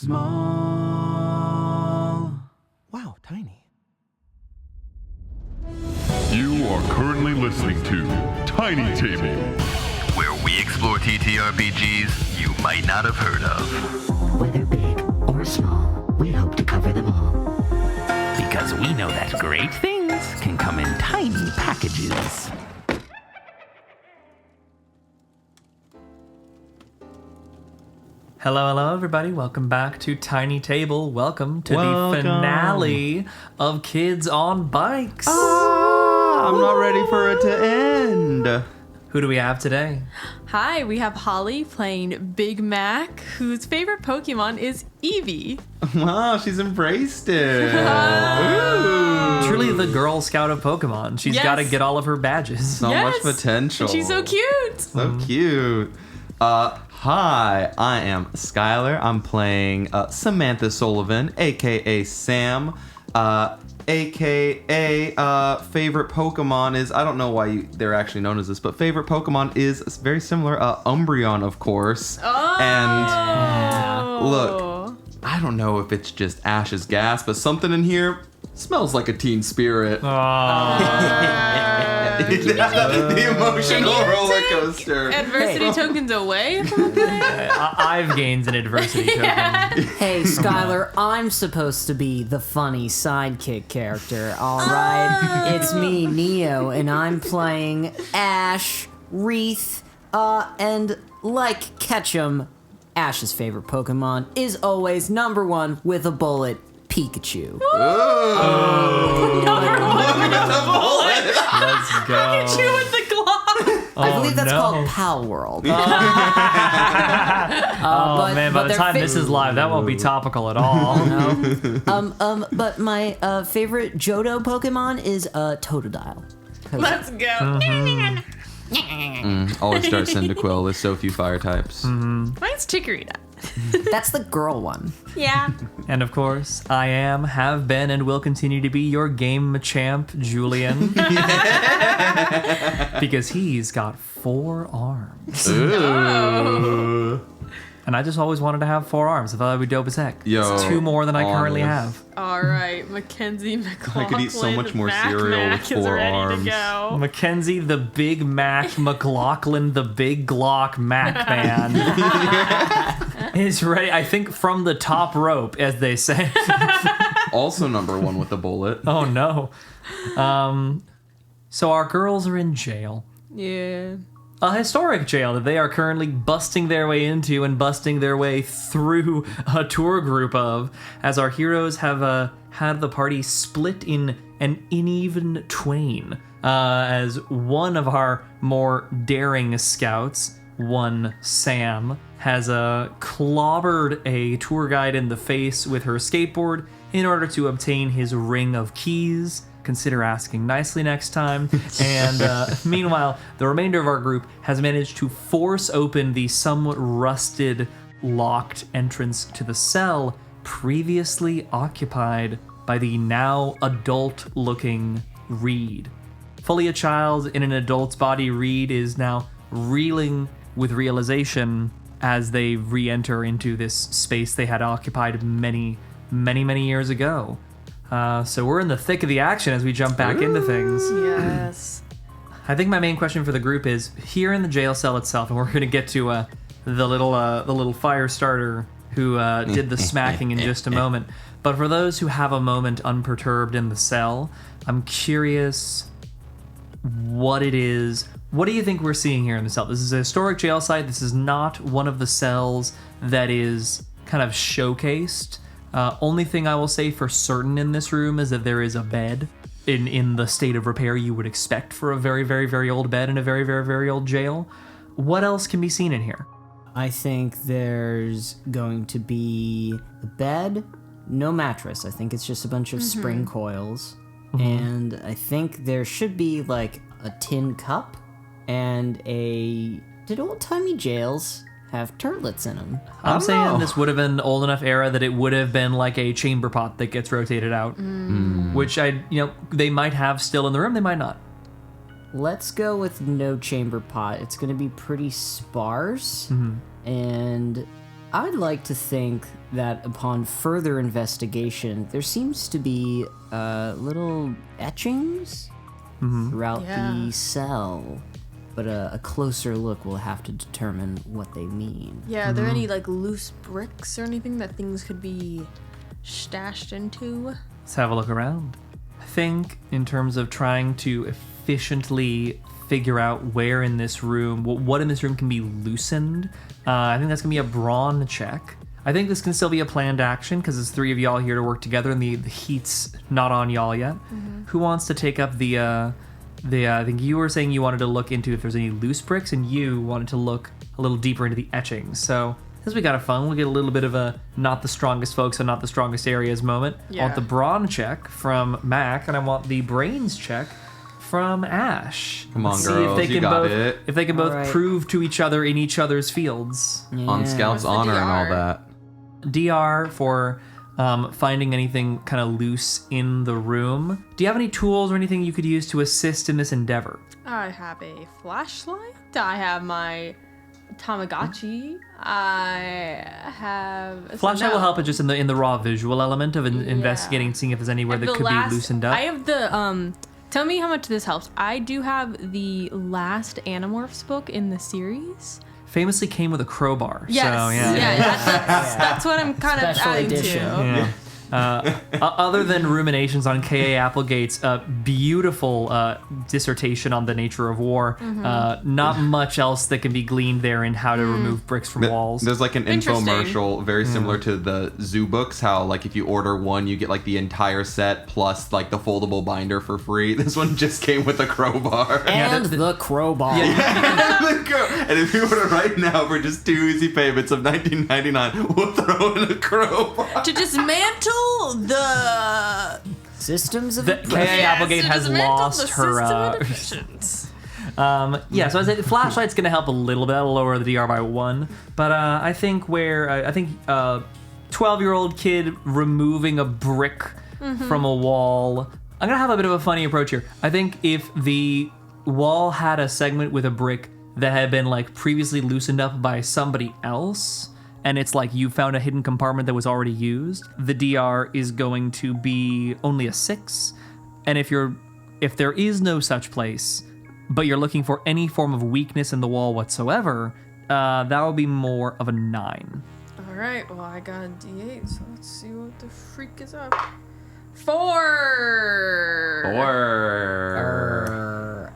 small. Wow, tiny. You are currently listening to Tiny Table, where we explore TTRPGs you might not have heard of. Whether big or small, we hope to cover them all. Because we know that great things can come in tiny packages. Hello, everybody. Welcome back to Tiny Table. Welcome to the finale of Kids on Bikes. I'm not ready for it to end. Who do we have today? Hi, we have Holly playing Big Mac, whose favorite Pokemon is Eevee. Wow, she's embraced it. Ooh. Truly the Girl Scout of Pokemon. She's got to get all of her badges. So much potential. And she's so cute. So cute. Hi, I am Skylar. I'm playing Samantha Sullivan, a.k.a. Sam. A.k.a. Favorite Pokemon is, I don't know why they're actually known as this, but favorite Pokemon is very similar. Umbreon, of course. Oh. And look, I don't know if it's just Ash's gas, but something in here smells like a teen spirit. The emotional roller coaster. Adversity tokens away from that? I've gained an adversity token. Hey, Skylar, I'm supposed to be the funny sidekick character, all right? It's me, Neo, and I'm playing Ash, Wreath, and like Ketchum, Ash's favorite Pokemon is always number one with a bullet, Pikachu. Number one with a bullet. Let's go. Pikachu with the Glock. I believe that's called Pal World. Man, by the time this is live, that won't be topical at all. But my favorite Johto Pokemon is Totodile. Let's go. Always start Cyndaquil. There's so few fire types. Mine's Chikorita. That's the girl one. Yeah. And of course, I am, have been, and will continue to be your game champ, Julian. Because he's got 4 arms. Ooh. And I just always wanted to have 4 arms. I thought that would be dope as heck. Yo, it's 2 more than I currently have. All right, Mackenzie McLaughlin. I could eat so much more Mac cereal with 4 is ready arms. to go. Mackenzie, the Big Mac, McLaughlin, the Big Glock Mac Man, is ready, I think, from the top rope, as they say. Also number 1 with a bullet. Oh, no. So our girls are in jail. Yeah. A historic jail that they are currently busting their way into and busting their way through a tour group of, as our heroes have had the party split in an uneven twain. As one of our more daring scouts, one Sam, has clobbered a tour guide in the face with her skateboard in order to obtain his ring of keys. Consider asking nicely next time. And meanwhile, the remainder of our group has managed to force open the somewhat rusted, locked entrance to the cell previously occupied by the now adult-looking Reed. Fully a child in an adult's body, Reed is now reeling with realization as they re-enter into this space they had occupied many, many, many years ago. So we're in the thick of the action as we jump back into things. Yes. I think my main question for the group is, here in the jail cell itself, and we're going to get to the little fire starter who did the smacking in just a moment. But for those who have a moment unperturbed in the cell, I'm curious what it is. What do you think we're seeing here in the cell? This is a historic jail site. This is not one of the cells that is kind of showcased. Only thing I will say for certain in this room is that there is a bed in the state of repair you would expect for a very, very, very old bed in a very, very, very old jail. What else can be seen in here? I think there's going to be a bed, no mattress. I think it's just a bunch of spring coils. And I think there should be like a tin cup and did old-timey jails have turtlets in them? I'm saying this would have been old enough era that it would have been like a chamber pot that gets rotated out, which they might have still in the room, they might not. Let's go with no chamber pot. It's going to be pretty sparse, and I'd like to think that upon further investigation, there seems to be little etchings throughout the cell. But a closer look will have to determine what they mean. Yeah, are there any like loose bricks or anything that things could be stashed into? Let's have a look around. I think in terms of trying to efficiently figure out where in this room, what in this room can be loosened, I think that's going to be a brawn check. I think this can still be a planned action because there's 3 of y'all here to work together and the heat's not on y'all yet. Who wants to take up I think you were saying you wanted to look into if there's any loose bricks, and you wanted to look a little deeper into the etchings. So, as we got a fun, we'll get a little bit of a not the strongest folks and not the strongest areas moment. I want the brawn check from Mack, and I want the brains check from Ash. Come on, Let's girls, see if they you can got both, it. If they can both Alright. prove to each other in each other's fields. On Scout's honor and all DR? that. DR for finding anything kind of loose in the room. Do you have any tools or anything you could use to assist in this endeavor? I have a flashlight. I have my Tamagotchi. I have Flashlight will help it just in the raw visual element of investigating, seeing if there's anywhere that could be loosened up. I have the Tell me how much this helps. I do have the last Animorphs book in the series. Famously came with a crowbar. Yes. So, yeah. That's what I'm kind of Special adding edition. to. Other than ruminations on K.A. Applegate's beautiful dissertation on the nature of war, not much else that can be gleaned there in how to remove bricks from walls. There's like an Interesting. infomercial very similar to the zoo books, how like if you order one you get like the entire set plus like the foldable binder for free. This one just came with a crowbar. And the crowbar. And if you order right now for just 2 easy payments of $19.99, we'll throw in a crowbar. To dismantle the Systems of K.A. Applegate has lost her. So I said flashlight's going to help a little bit. I'll lower the DR by 1, but I think 12-year-old kid removing a brick from a wall. I'm gonna have a bit of a funny approach here. I think if the wall had a segment with a brick that had been like previously loosened up by somebody else, and it's like you found a hidden compartment that was already used, the DR is going to be only a 6. And if there is no such place, but you're looking for any form of weakness in the wall whatsoever, that would be more of a 9. All right. Well, I got a D8, so let's see what the freak is up. 4.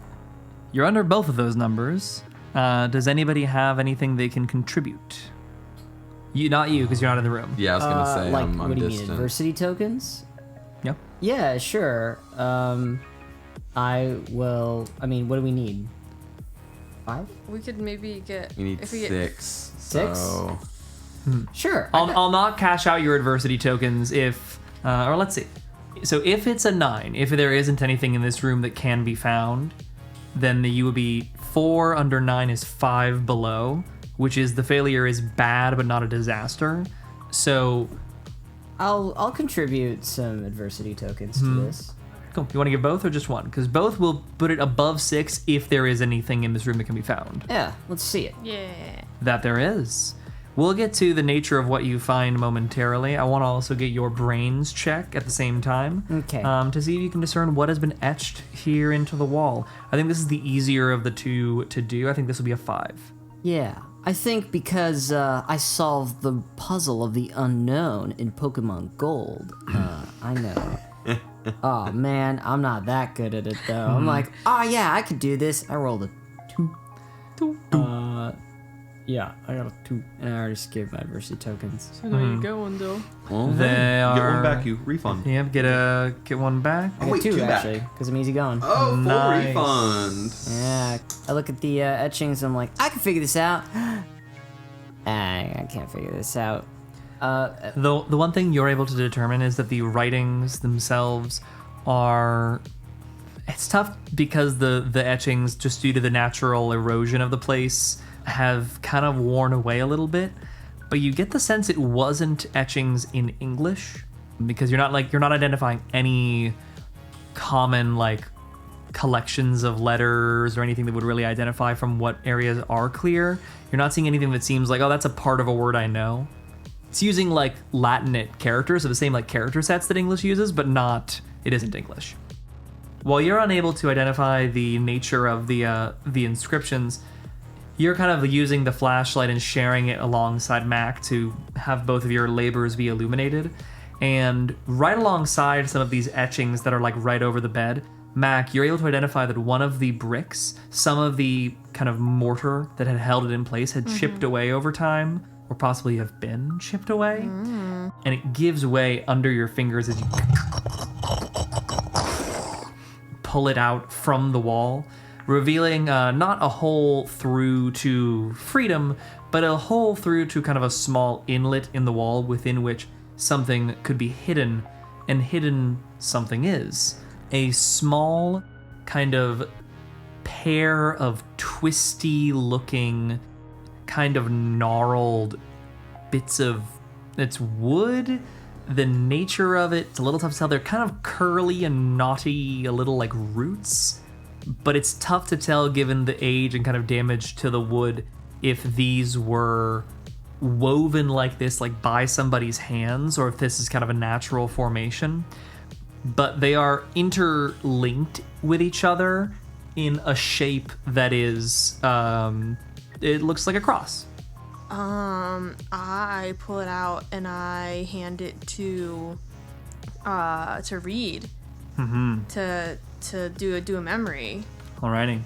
You're under both of those numbers. Does anybody have anything they can contribute? Not you, because you're not in the room. Yeah, I was gonna say like, I'm what do you mean, distant. adversity tokens? Yep. Yeah, sure. I will. I mean, what do we need? 5? We could maybe get. We need if we get 6. 6? So Sure. I'll not cash out your adversity tokens if, or let's see. So if it's a 9, if there isn't anything in this room that can be found, then you would be 4 under 9 is 5 below, which is the failure is bad but not a disaster. So I'll contribute some adversity tokens to this. cool. You want to give both or just one? Because both will put it above 6 if there is anything in this room that can be found. Yeah, let's see it. Yeah. That there is. We'll get to the nature of what you find momentarily. I want to also get your brains check at the same time. Okay. To see if you can discern what has been etched here into the wall. I think this is the easier of the two to do. I think this will be a 5. Yeah, I think because I solved the puzzle of the unknown in Pokemon Gold. I know. Oh man, I'm not that good at it though. I'm like, oh yeah, I could do this. I rolled a 2. Yeah, I got a 2, and I already gave my adversity tokens. So there you go, though. They get are. one back, you refund. Yep, get one back. I got wait, 2 2 back. actually, because I'm easy going. Oh, full Nice. refund. Yeah, I look at the etchings. I'm like, I can figure this out. I can't figure this out. The one thing you're able to determine is that the writings themselves are. It's tough because the etchings, just due to the natural erosion of the place, have kind of worn away a little bit. But you get the sense it wasn't etchings in English, because you're not identifying any common like collections of letters or anything that would really identify from what areas are clear. You're not seeing anything that seems like, oh, that's a part of a word I know. It's using like Latinate characters, or the same like character sets that English uses, but it isn't English. While you're unable to identify the nature of the inscriptions, you're kind of using the flashlight and sharing it alongside Mack to have both of your labors be illuminated. And right alongside some of these etchings that are like right over the bed, Mack, you're able to identify that one of the bricks, some of the kind of mortar that had held it in place had chipped away over time, or possibly have been chipped away. And it gives way under your fingers as you pull it out from the wall, revealing not a hole through to freedom, but a hole through to kind of a small inlet in the wall within which something could be hidden, and hidden something is. A small kind of pair of twisty looking, kind of gnarled bits of, it's wood. The nature of it's a little tough to tell. They're kind of curly and knotty, a little like roots, but it's tough to tell given the age and kind of damage to the wood if these were woven like this, like by somebody's hands, or if this is kind of a natural formation. But they are interlinked with each other in a shape that is, it looks like a cross. I pull it out and I hand it to Reed. To do a memory. Alrighty.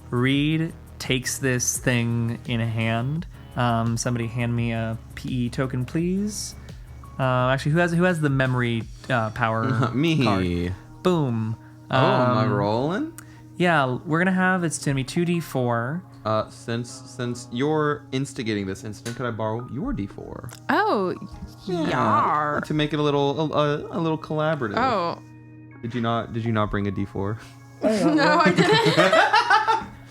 Reed takes this thing in a hand. Somebody hand me a PE token, please. Actually, who has the memory power? Me. Card? Boom. Am I rolling? Yeah, we're gonna it's gonna be 2d4. Since you're instigating this incident, could I borrow your D4? Oh, yeah. To make it a little collaborative. Oh. Did you not bring a D4? No, I didn't.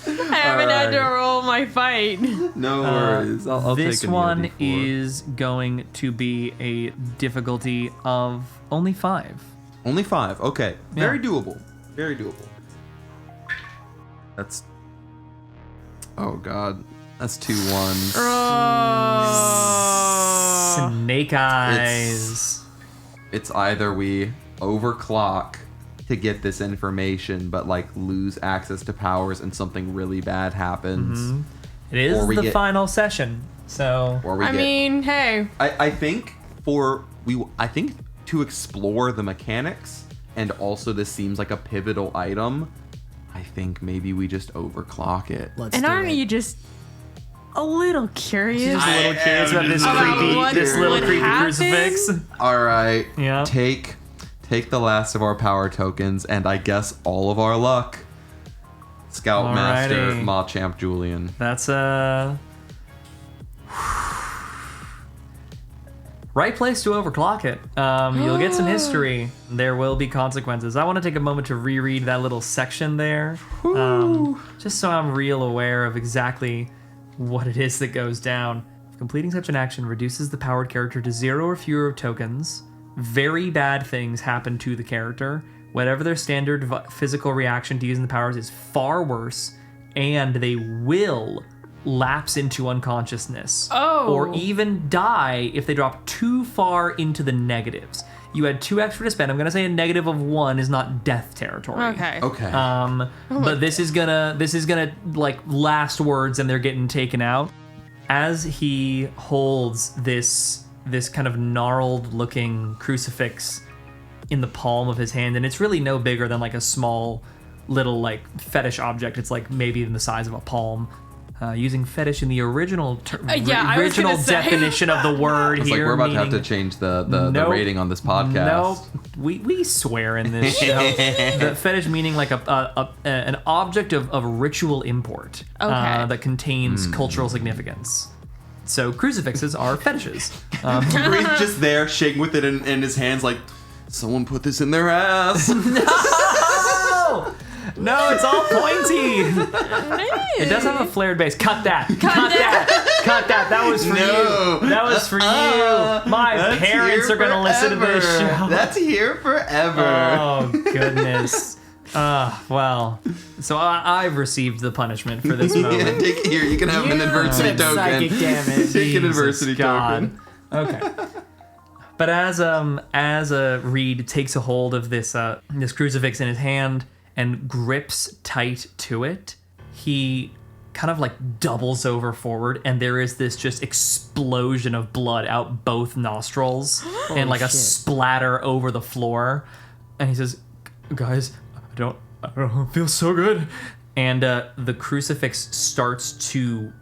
I haven't had to roll my fight. No worries. I'll take this one is going to be a difficulty of only 5. Only 5. Okay. Yeah. Very doable. Very doable. That's. Oh God. That's 2 1s. Snake eyes. It's either we overclock to get this information, but like lose access to powers and something really bad happens. It is the final session, so. Or we hey. I think to explore the mechanics, and also this seems like a pivotal item, I think maybe we just overclock it. Aren't you just a little curious? Just a little curious about this little creepy crucifix. All right. Yeah. Take the last of our power tokens, and I guess all of our luck. Scoutmaster Machamp Julian. That's right place to overclock it. You'll get some history. There will be consequences. I want to take a moment to reread that little section there, just so I'm real aware of exactly what it is that goes down. Completing such an action reduces the powered character to 0 or fewer tokens. Very bad things happen to the character. Whatever their standard physical reaction to using the powers is far worse, and they will lapse into unconsciousness. Or even die if they drop too far into the negatives. You had 2 extra to spend. I'm gonna say a negative of 1 is not death territory. Okay. But this is gonna like last words, and they're getting taken out. As he holds this kind of gnarled looking crucifix in the palm of his hand, and it's really no bigger than like a small little like fetish object. It's like maybe in the size of a palm. Using fetish in the original definition of the word it's here. Like we're about to have to change the rating on this podcast. Nope. We swear in this show. The fetish meaning like an object of ritual import that contains cultural significance. So crucifixes are fetishes. He's just there shaking with it in his hands like, someone put this in their ass. No, it's all pointy. It does have a flared base. Cut that. Cut that. Cut that. That was for you. That was for you. My parents are going to listen to this show. That's here forever. Oh, goodness. Well. So I've received the punishment for this moment. Yeah, take it here. You can have an adversity token. Psychic damage. Take an adversity God. token. Okay. But as Reed takes a hold of this crucifix in his hand and grips tight to it, he kind of like doubles over forward, and there is this just explosion of blood out both nostrils and like a splatter over the floor. And he says, "Guys, I don't feel so good." And the crucifix starts to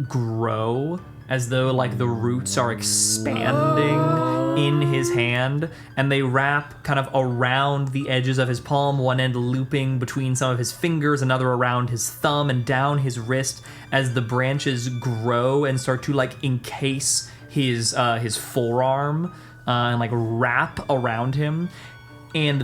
grow as though like the roots are expanding in his hand, and they wrap kind of around the edges of his palm, one end looping between some of his fingers, another around his thumb and down his wrist as the branches grow and start to like encase his forearm and like wrap around him. And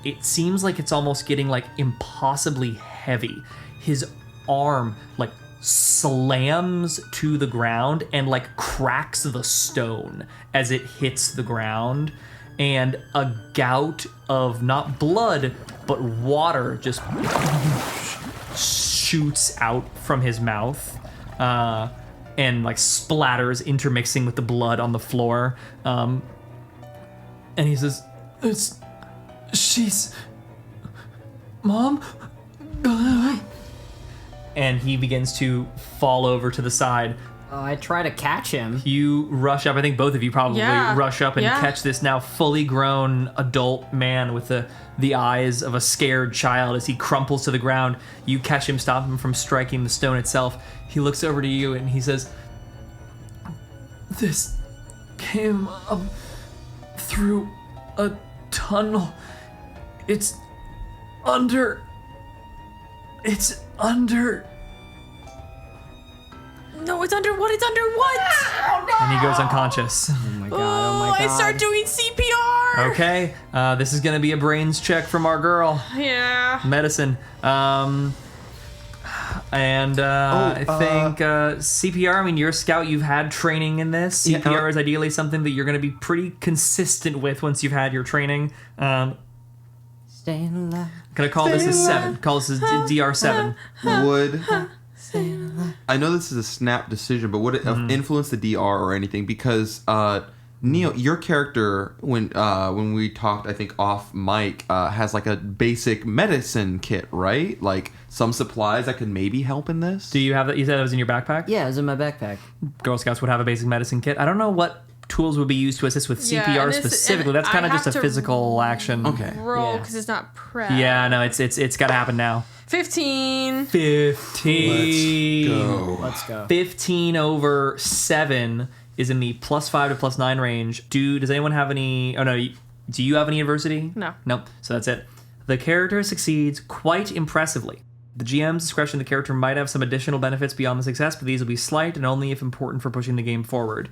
it seems like it's almost getting like impossibly heavy. His arm like slams to the ground and like cracks the stone as it hits the ground, and a gout of not blood but water just shoots out from his mouth and like splatters, intermixing with the blood on the floor. And he says, she's Mom? And he begins to fall over to the side. Oh, I try to catch him. You rush up. I think both of you probably rush up and catch this now fully grown adult man with the eyes of a scared child as he crumples to the ground. You catch him, stop him from striking the stone itself. He looks over to you and he says, "This came up through a tunnel. It's under. No, it's under what? It's under what? And he goes unconscious. Oh my god. I start doing CPR. Okay, this is gonna be a brains check from our girl. Yeah. Medicine. I think CPR, I mean, you're a scout, you've had training in this. CPR is ideally something that you're going to be pretty consistent with once you've had your training. Staying alive. Can I call this a 7? Call this a DR7. I know this is a snap decision, but would it influence the DR or anything? Because Neo, your character, when we talked, I think off mic, has like a basic medicine kit, right? Like some supplies that could maybe help in this. Do you have that? You said it was in your backpack? Yeah, it was in my backpack. Girl Scouts would have a basic medicine kit. I don't know what tools would be used to assist with CPR specifically. That's kind of just a physical action. Okay. Roll because it's not prep. Yeah, no, it's got to happen now. 15. 15. Let's go. 15 over 7 is in the +5 to +9 range. Does anyone have any... Oh, no. Do you have any adversity? No. Nope. So that's it. The character succeeds quite impressively. The GM's discretion, the character might have some additional benefits beyond the success, but these will be slight and only if important for pushing the game forward.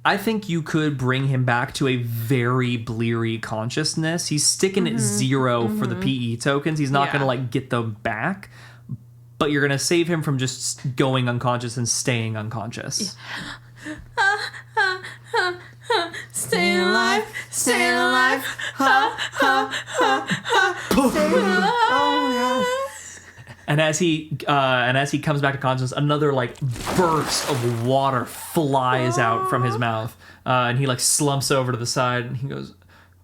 I think you could bring him back to a very bleary consciousness. He's sticking at 0 for the PE tokens. He's not going to like get them back, but you're going to save him from just going unconscious and staying unconscious. Staying alive. Staying alive. And as he comes back to consciousness, another like burst of water flies out from his mouth, and he like slumps over to the side and he goes,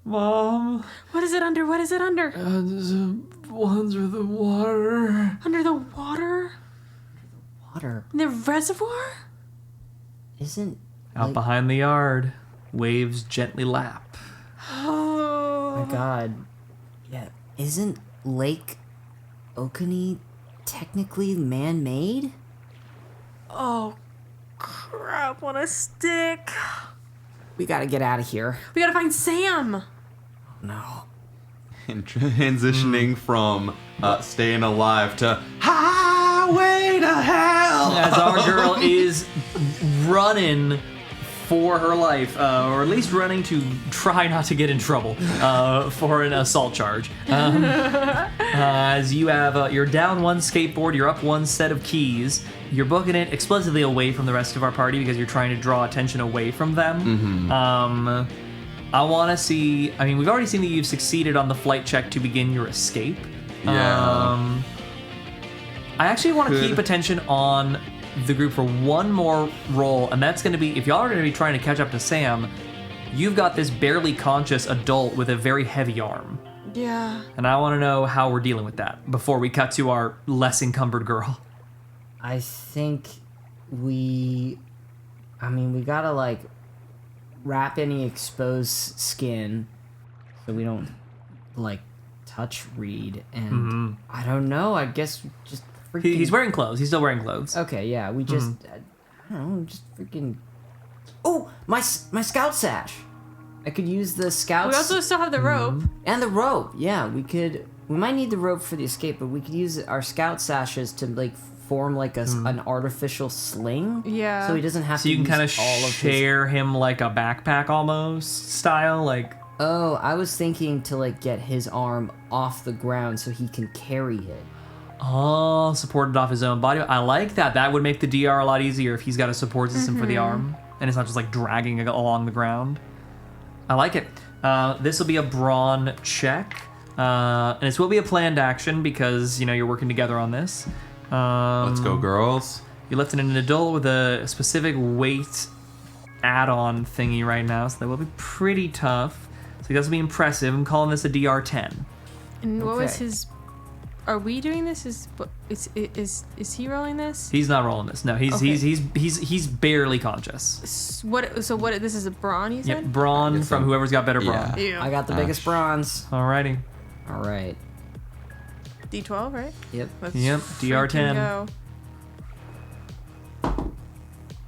"Mom, What is it under? What is it under? there's under the water." Under the water? Water In the reservoir? isn't Out like, behind the yard, waves gently lap. Oh. my god. Yeah, isn't Lake Oconee technically man-made? Oh, crap. What a stick. We gotta get out of here. We gotta find Sam. No. And transitioning from staying alive to highway to hell. As our girl is running for her life, or at least running to try not to get in trouble for an assault charge. As you have, you're down one skateboard, you're up one set of keys. You're booking it explicitly away from the rest of our party because you're trying to draw attention away from them. I want to see. I mean, we've already seen that you've succeeded on the flight check to begin your escape. Yeah. I actually want to keep attention on the group for one more roll, and that's going to be, if y'all are going to be trying to catch up to Sam, you've got this barely conscious adult with a very heavy arm. Yeah. And I want to know how we're dealing with that before we cut to our less encumbered girl. I think we gotta like wrap any exposed skin so we don't like touch Reed, and I don't know, I guess just freaking... He's wearing clothes. He's still wearing clothes. Okay, yeah, we just I don't know, just freaking... Oh, my scout sash. I could use the scout. We also still have the rope. And the rope. Yeah, we might need the rope for the escape, but we could use our scout sashes to like form like an artificial sling. Yeah. So he doesn't have So to you can use kind of all of share him like a backpack almost style, like... Oh, I was thinking to like get his arm off the ground so he can carry it. Oh, supported off his own body. I like that. That would make the DR a lot easier if he's got a support system for the arm, and it's not just like dragging it along the ground. I like it. This will be a brawn check, and this will be a planned action because you're working together on this. Let's go, girls. You lifted an adult with a specific weight add-on thingy right now, so that will be pretty tough. So he does be impressive. I'm calling this a DR10. And what was Okay. his? Are we doing this? Is he rolling this? He's not rolling this. No, he's Okay. he's barely conscious. What? So what? This is a brawn, you Yep, said? brawn Yes, from whoever's got better brawn. Yeah. Ew. I got the biggest bronze. Alrighty. All right. D12, right? Yep. Let's Yep, DR10. freaking go.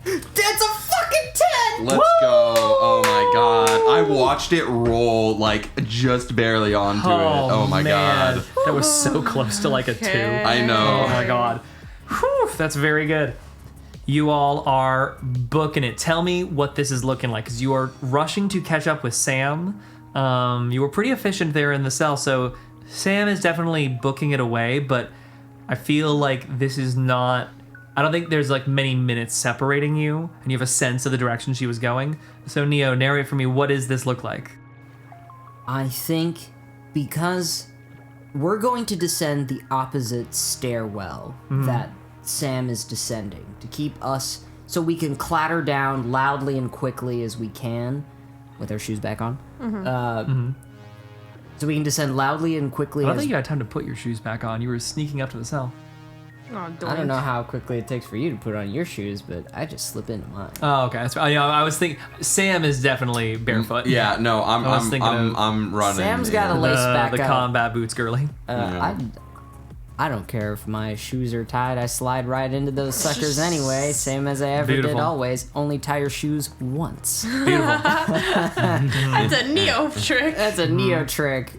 That's a fucking 10! Let's go. Oh my god. I watched it roll like just barely onto it. Oh my man. god. That was so close to like a 2. I Oh know. my god. Whew, that's very good. You all are booking it. Tell me what this is looking like, because you are rushing to catch up with Sam. You were pretty efficient there in the cell, so Sam is definitely booking it away, but I feel like this is not... I don't think there's like many minutes separating you, and you have a sense of the direction she was going. So Neo, narrate for me, what does this look like? I think because we're going to descend the opposite stairwell that Sam is descending to keep us so we can clatter down loudly and quickly as we can with our shoes back on. So we can descend loudly and quickly I don't as... think you had time to put your shoes back on. You were sneaking up to the cell. Oh, I don't know how quickly it takes for you to put on your shoes, but I just slip into mine. Oh, okay. That's right. I was thinking Sam is definitely barefoot. Yeah, no, I was thinking of I'm running. Sam's got a in. lace back the up. combat boots, girly. I don't care if my shoes are tied. I slide right into those suckers anyway, same as I ever Beautiful. did always. Only tie your shoes once. Beautiful. That's a Neo trick. That's a Neo trick.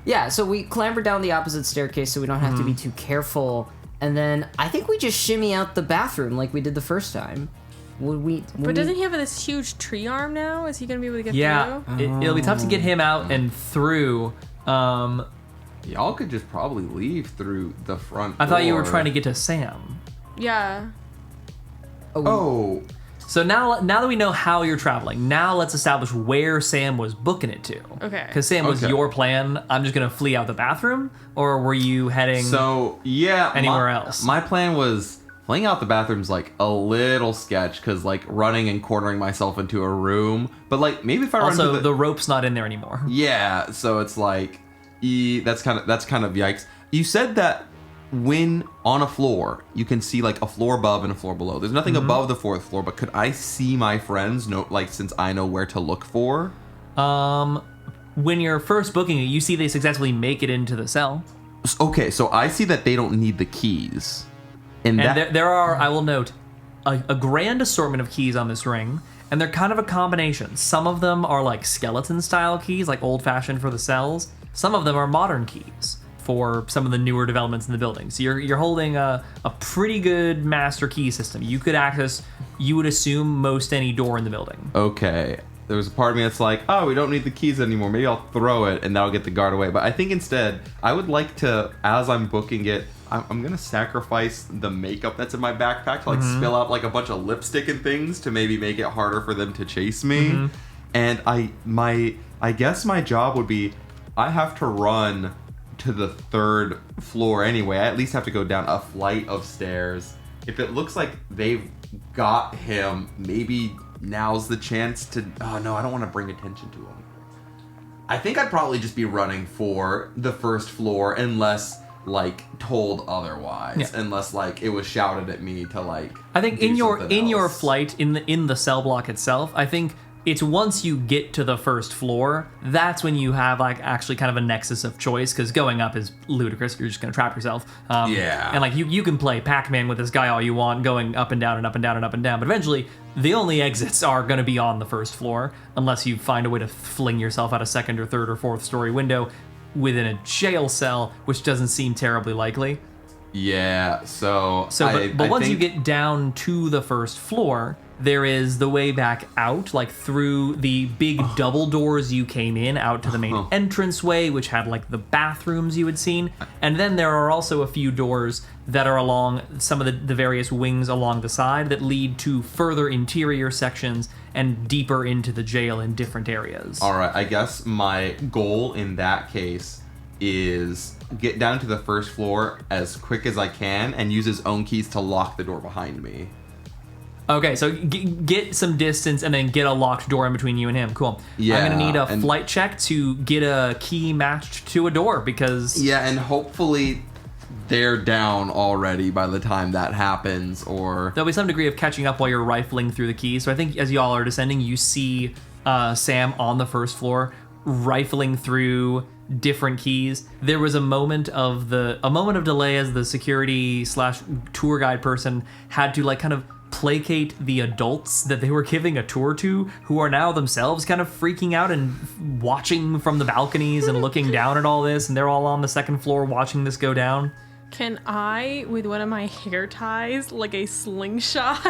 Yeah, so we clamber down the opposite staircase so we don't have to be too careful. And then I think we just shimmy out the bathroom like we did the first time. But doesn't he have this huge tree arm now? Is he gonna be able to get Yeah, through? it'll be tough to get him out and through. Y'all could just probably leave through the front I thought you were door. trying to get to Sam. Yeah. Oh, So now that we know how you're traveling, now let's establish where Sam was booking it to. Okay. Because Sam was Okay. your plan. I'm just gonna flee out the bathroom, or were you heading? so yeah. Anywhere else? My plan was fleeing out the bathroom's like a little sketch because like running and cornering myself into a room. But like maybe if I run also to the rope's not in there anymore. yeah. So it's like that's kind of yikes. You said that when on a floor, you can see like a floor above and a floor below. There's nothing above the 4th floor, but could I see my friends? No, like since I know where to look for. When you're first booking it, you see they successfully make it into the cell. Okay, so I see that they don't need the keys. And And there are, I will note, a grand assortment of keys on this ring, and they're kind of a combination. Some of them are like skeleton-style keys, like old-fashioned for the cells. Some of them are modern keys. for some of the newer developments in the building. So you're holding a pretty good master key system. You could access, you would assume, most any door in the building. Okay. There was a part of me that's like, oh, we don't need the keys anymore. Maybe I'll throw it and that'll get the guard away. But I think instead, I would like to, as I'm booking it, I'm going to sacrifice the makeup that's in my backpack to like spill out like a bunch of lipstick and things to maybe make it harder for them to chase me. And I guess my job would be, I have to run to the 3rd floor anyway. I at least have to go down a flight of stairs. If it looks like they've got him, maybe now's the chance to... Oh, no, I don't want to bring attention to him. I think I'd probably just be running for the 1st floor unless, like, told otherwise. Yeah. Unless, like, it was shouted at me to, like... I think in your flight, in the cell block itself, I think it's once you get to the 1st floor, that's when you have, like, actually kind of a nexus of choice, because going up is ludicrous. You're just going to trap yourself. And, like, you can play Pac-Man with this guy all you want, going up and down and up and down and up and down, but eventually the only exits are going to be on the 1st floor, unless you find a way to fling yourself out a 2nd or 3rd or 4th story window within a jail cell, which doesn't seem terribly likely. Yeah, but once you get down to the 1st floor, there is the way back out, like through the big double doors you came in, out to the main entranceway, which had like the bathrooms you had seen. And then there are also a few doors that are along some of the various wings along the side that lead to further interior sections and deeper into the jail in different areas. All right, I guess my goal in that case is get down to the 1st floor as quick as I can and use his own keys to lock the door behind me. Okay, so get some distance and then get a locked door in between you and him. Cool. Yeah, I'm going to need a flight check to get a key matched to a door because... Yeah, and hopefully they're down already by the time that happens, or... There'll be some degree of catching up while you're rifling through the keys. So I think as y'all are descending, you see Sam on the 1st floor rifling through different keys. There was a moment of delay as the security / tour guide person had to like kind of placate the adults that they were giving a tour to, who are now themselves kind of freaking out and watching from the balconies and looking down at all this, and they're all on the 2nd floor watching this go down. Can I, with one of my hair ties, like a slingshot,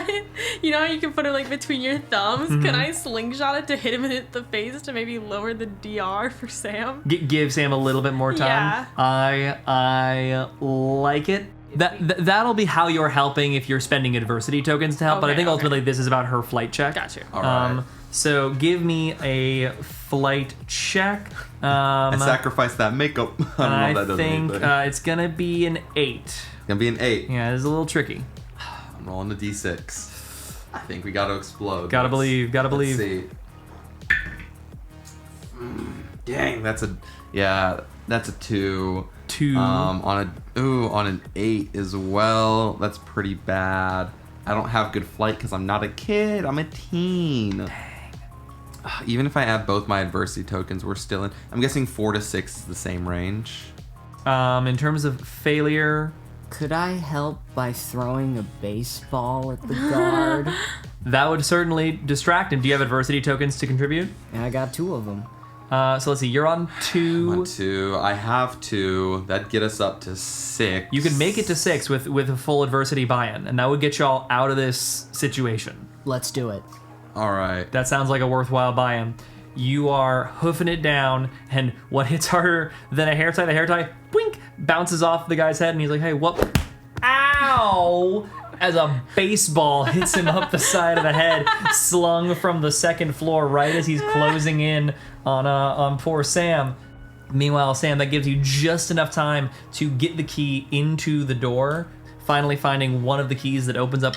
you know how you can put it like between your thumbs? Can I slingshot it to hit him in the face to maybe lower the DR for Sam? Give Sam a little bit more time. Yeah. I like it. That'll be how you're helping if you're spending adversity tokens to help, but I think ultimately this is about her flight check. Got you. All right. So give me a flight check. I sacrificed that makeup. I don't know if that does anything. It's gonna be an 8. It's gonna be an 8. Yeah, it's a little tricky. I'm rolling a d6. I think we gotta explode. Gotta believe. Let's see. Dang, that's a 2. 2. On an 8 as well. That's pretty bad. I don't have good flight because I'm not a kid. I'm a teen. Dang. Even if I add both my adversity tokens, we're still in. I'm guessing 4 to 6 is the same range. In terms of failure, Could I help by throwing a baseball at the guard? that would certainly distract him. Do you have adversity tokens to contribute? And I got 2 of them. So let's see. You're on 2. I'm on 2. I have 2. That'd get us up to 6. You can make it to 6 with a full adversity buy-in, and that would get y'all out of this situation. Let's do it. All right. That sounds like a worthwhile buy-in. You are hoofing it down, and what hits harder than a hair tie? The hair tie, boink, bounces off the guy's head, and he's like, hey, what? Ow! As a baseball hits him up the side of the head, slung from the 2nd floor right as he's closing in on poor Sam. Meanwhile, Sam, that gives you just enough time to get the key into the door, finally finding one of the keys that opens up.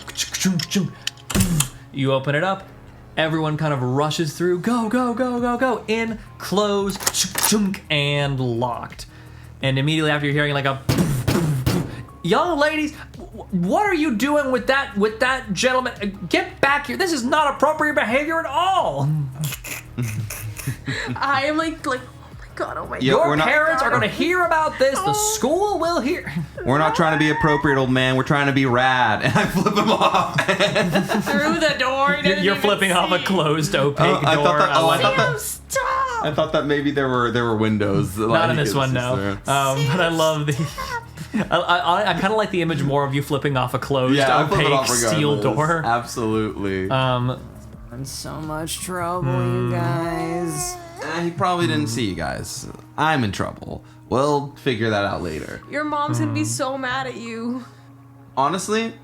You open it up. Everyone kind of rushes through. Go, go, go, go, go. In, closed, and locked. And immediately after you're hearing like a... Young ladies, what are you doing with that gentleman? Get back here. This is not appropriate behavior at all. I am like, oh my god, oh my god. Your parents are going to hear about this. The school will hear. We're not trying to be appropriate, old man. We're trying to be rad. And I flip him off. Through the door. You're flipping off a closed, opaque door. Stop. I thought that maybe there were windows. Not in this one, no. But I love the. I kind of like the image more of you flipping off a closed, opaque steel door. Absolutely. I'm in so much trouble, you guys. He probably didn't see you guys. I'm in trouble. We'll figure that out later. Your mom's gonna be so mad at you. Honestly,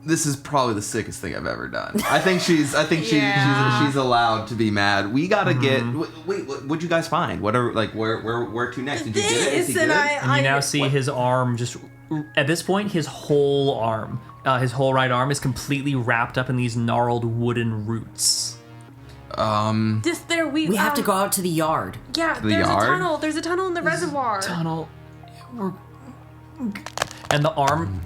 this is probably the sickest thing I've ever done. I think she's she's allowed to be mad. We gotta get. Wait, what'd you guys find? Whatever, like where to next? Did you get it? Is he good? And you now see his arm just. At this point, his whole arm, his whole right arm, is completely wrapped up in these gnarled wooden roots. We have to go out to the yard. Yeah, there's a tunnel. There's a tunnel in the reservoir. Tunnel. And the arm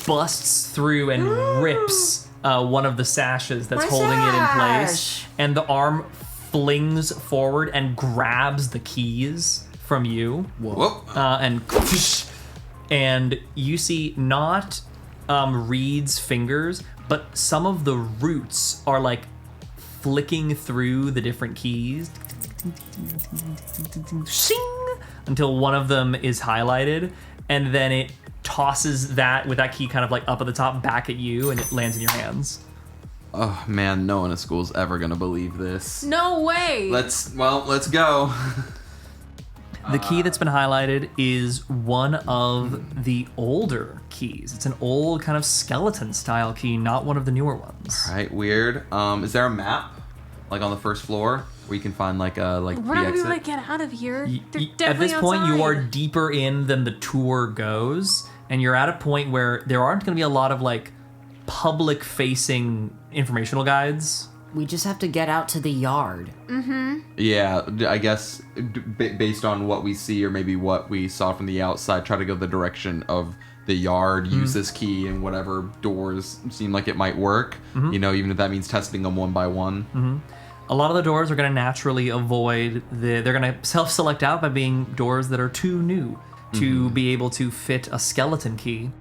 busts through and rips one of the sashes that's holding it in place. And the arm flings forward and grabs the keys from you. Whoa. And you see not Reed's fingers, but some of the roots are like flicking through the different keys. Shing! Until one of them is highlighted, and then it tosses that with that key kind of like up at the top back at you, and it lands in your hands. Oh man, no one at school's ever gonna believe this. No way. Let's go. The key that's been highlighted is one of the older keys. It's an old kind of skeleton style key, not one of the newer ones. All right, weird. Is there a map, like on the first floor, where you can find like We're not the gonna be exit? able to get out of here. They're At definitely this point, you outside. are deeper in than the tour goes, and you're at a point where there aren't going to be a lot of like public-facing informational guides. We just have to get out to the yard. Yeah, I guess based on what we see or maybe what we saw from the outside, try to go the direction of the yard, use this key and whatever doors seem like it might work. You know, even if that means testing them one by one. A lot of the doors are going to naturally avoid they're going to self-select out by being doors that are too new to be able to fit a skeleton key.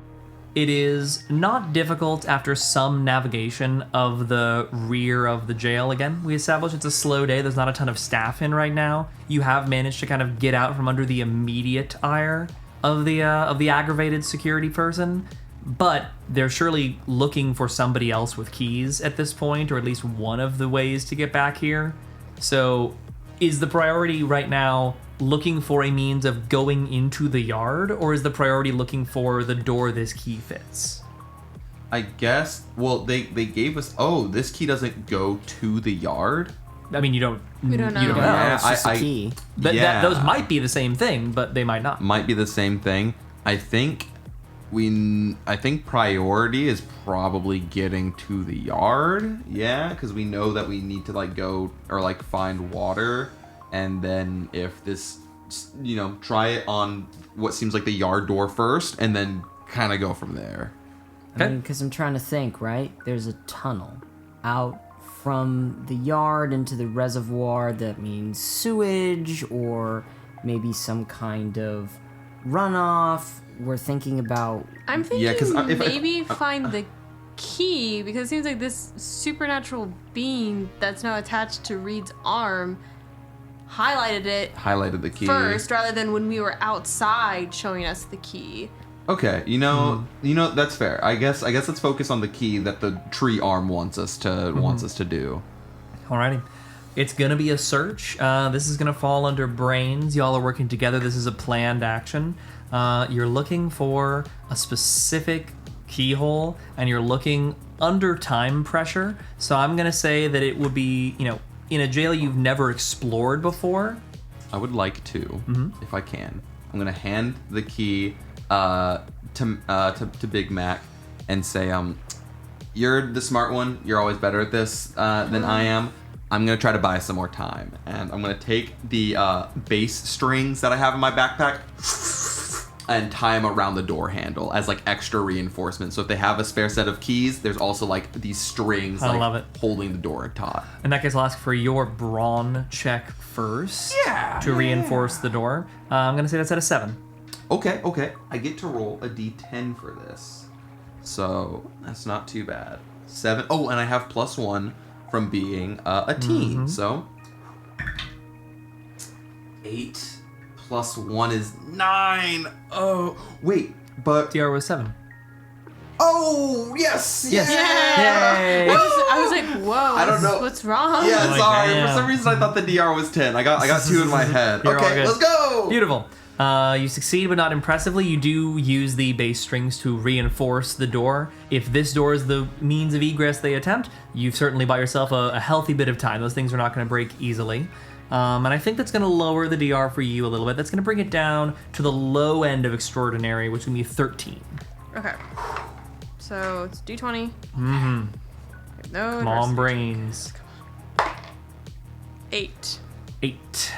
It is not difficult after some navigation of the rear of the jail. Again, we established it's a slow day. There's not a ton of staff in right now. You have managed to kind of get out from under the immediate ire of the aggravated security person, but they're surely looking for somebody else with keys at this point, or at least one of the ways to get back here. So is the priority right now looking for a means of going into the yard, or is the priority looking for the door this key fits? I guess, well, they gave us, this key doesn't go to the yard? I mean, you don't know. We don't know. You don't know. Yeah, It's just a key. Those might be the same thing, but they might not. Might be the same thing. I think priority is probably getting to the yard. Yeah, because we know that we need to like go or like find water, and then if this, try it on what seems like the yard door first, and then kind of go from there. I mean, because I'm trying to think, right? There's a tunnel out from the yard into the reservoir that means sewage or maybe some kind of runoff. We're thinking about... I'm thinking 'cause maybe find the key, because it seems like this supernatural being that's now attached to Reed's arm highlighted the key first, rather than when we were outside showing us the key. Okay, that's fair. I guess let's focus on the key that the tree arm wants us to do. Alrighty. It's gonna be a search. This is gonna fall under brains. Y'all are working together. This is a planned action. You're looking for a specific keyhole, and you're looking under time pressure. So I'm gonna say that it would be, in a jail you've never explored before. I would like to, if I can. I'm gonna hand the key to Big Mac and say, you're the smart one. You're always better at this than I am. I'm gonna try to buy some more time, and I'm gonna take the bass strings that I have in my backpack and tie them around the door handle as like extra reinforcement. So if they have a spare set of keys, there's also like these strings holding the door taut. In that case, I'll ask for your brawn check first to reinforce the door. I'm gonna say that's at a 7. Okay. I get to roll a d10 for this, so that's not too bad. 7. Oh, and I have +1 from being a teen. So 8 plus 1 is 9. Oh, wait, but... DR was 7. Oh, yes! Yes. Yeah! Yay! I was like, whoa. I don't know. What's wrong? Yeah, Oh, sorry. damn. For some reason, I thought the DR was 10. I got 2 in my head. You're all Okay, good. let's go! Beautiful. You succeed, but not impressively. You do use the base strings to reinforce the door. If this door is the means of egress they attempt, you've certainly bought yourself a healthy bit of time. Those things are not going to break easily. And I think that's going to lower the DR for you a little bit. That's going to bring it down to the low end of extraordinary, which would be 13. Okay. So it's D20. Mm-hmm. No. Come on, brains. 8. 8.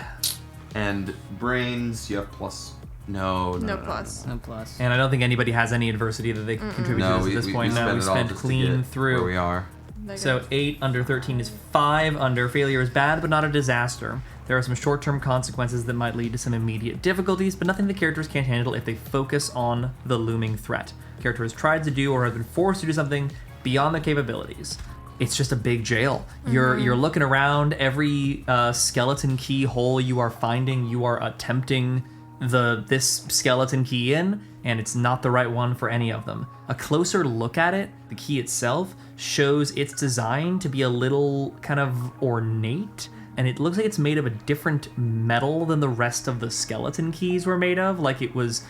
And brains, you have plus... No plus. No plus. And I don't think anybody has any adversity that they can contribute to No, this we at this point. No, we spent it all spent just to clean get through. where we are. So 8 under 13 is 5 under. Failure is bad, but not a disaster. There are some short-term consequences that might lead to some immediate difficulties, but nothing the characters can't handle if they focus on the looming threat. The character has tried to do or has been forced to do something beyond their capabilities. It's just a big jail. You're looking around. Every skeleton key hole you are finding, you are attempting this skeleton key in, and it's not the right one for any of them. A closer look at it, the key itself, shows its design to be a little kind of ornate, and it looks like it's made of a different metal than the rest of the skeleton keys were made of, like it was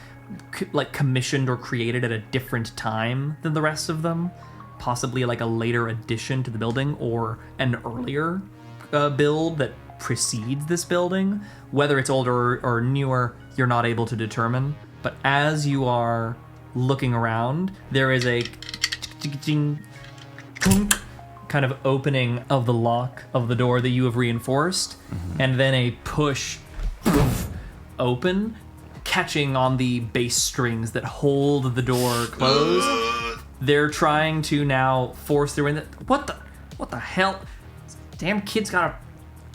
commissioned or created at a different time than the rest of them, possibly like a later addition to the building or an earlier build that precedes this building. Whether it's older or newer, you're not able to determine, but as you are looking around, there is a kind of opening of the lock of the door that you have reinforced, and then a push open, catching on the bass strings that hold the door closed. They're trying to now force their way in. What the hell? Damn kid's got a...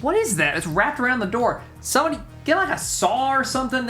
What is that? It's wrapped around the door. Somebody get like a saw or something.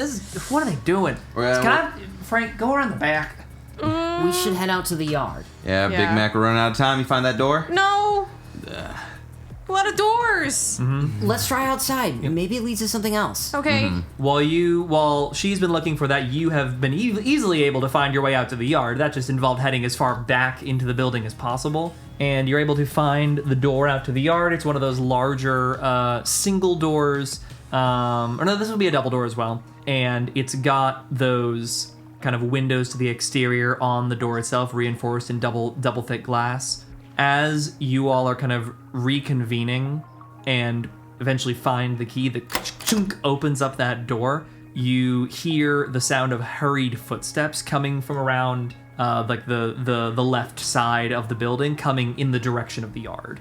What are they doing? Well, Frank, go around the back. We should head out to the yard. Yeah, Big Yeah. Mac, we're running out of time. You find that door? No. A lot of doors. Let's try outside. Maybe it leads to something else. Okay. While she's been looking for that, you have been easily able to find your way out to the yard. That just involved heading as far back into the building as possible. And you're able to find the door out to the yard. It's one of those larger single doors. Or no, this will be a double door as well. And it's got those kind of windows to the exterior on the door itself, reinforced in double thick glass. As you all are kind of reconvening and eventually find the key that chunk opens up that door, you hear the sound of hurried footsteps coming from around like the left side of the building, coming in the direction of the yard.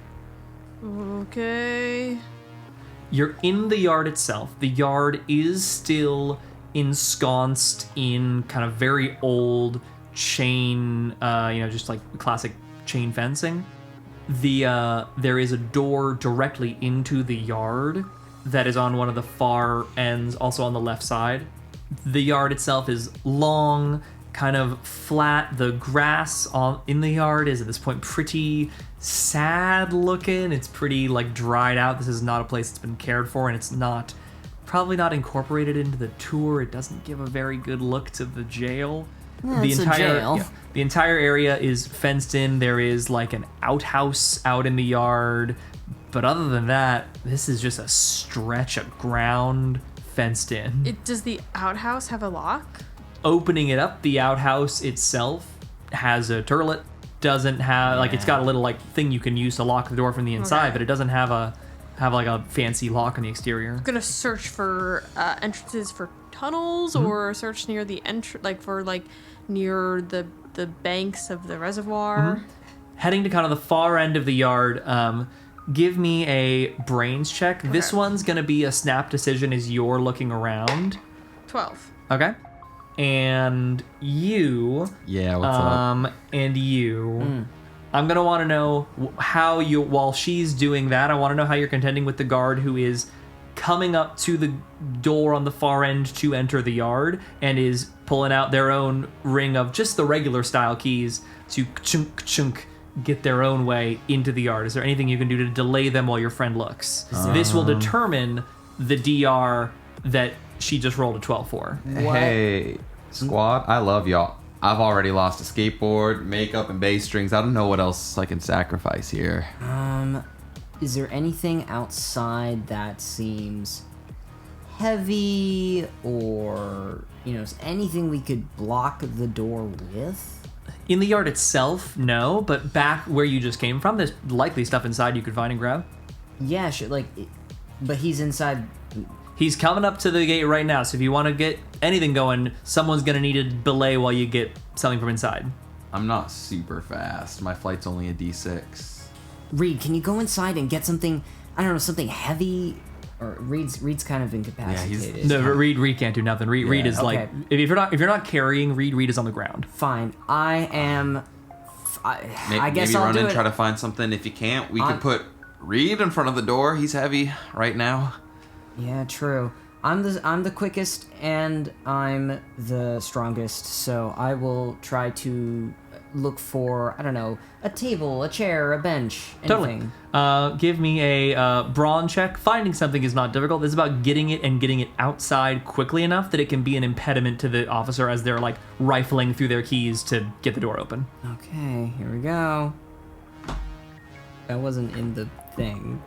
Okay. You're in the yard itself. The yard is still ensconced in kind of very old chain, just like classic chain fencing. There is a door directly into the yard that is on one of the far ends, also on the left side. The yard itself is long, kind of flat. The grass in the yard is at this point pretty sad looking. It's pretty like dried out. This is not a place that's been cared for, and it's probably not incorporated into the tour. It doesn't give a very good look to the jail. It's a jail. The entire area is fenced in. There is like an outhouse out in the yard. But other than that, this is just a stretch of ground fenced in. Does the outhouse have a lock? Opening it up, the outhouse itself has a turlet. Doesn't have it's got a little like thing you can use to lock the door from the inside, Okay. but it doesn't have a fancy lock on the exterior. I'm gonna search for entrances for tunnels, or search near the near the banks of the reservoir. Heading to kind of the far end of the yard, give me a brains check. This one's gonna be a snap decision as you're looking around. 12. Okay. And you. Yeah, what's up? And you. I'm gonna want to know how you, while she's doing that, I want to know how you're contending with the guard who is coming up to the door on the far end to enter the yard and is pulling out their own ring of just the regular style keys to chunk get their own way into the yard. Is there anything you can do to delay them while your friend looks? This will determine the DR that she just rolled a 12 for. Hey, squad, I love y'all. I've already lost a skateboard, makeup, and bass strings. I don't know what else I can sacrifice here. Is there anything outside that seems heavy or, is anything we could block the door with? In the yard itself, no, but back where you just came from, there's likely stuff inside you could find and grab. Yeah, sure, but he's inside. He's coming up to the gate right now, so if you want to get anything going, someone's going to need to belay while you get something from inside. I'm not super fast. My flight's only a D6. Reed, can you go inside and get something, I don't know, something heavy? Or Reed's kind of incapacitated. No, Reed can't do nothing. Reed is okay. like, if you're not carrying Reed is on the ground. Fine, I am. I guess maybe I'll run do and it. try to find something. If you can't, we could put Reed in front of the door. He's heavy right now. Yeah, true. I'm the quickest and I'm the strongest, so I will try to look for, I don't know, a table, a chair, a bench, anything. Totally. Give me a brawn check. Finding something is not difficult. It's about getting it outside quickly enough that it can be an impediment to the officer as they're like rifling through their keys to get the door open. Okay, here we go. That wasn't in the thing.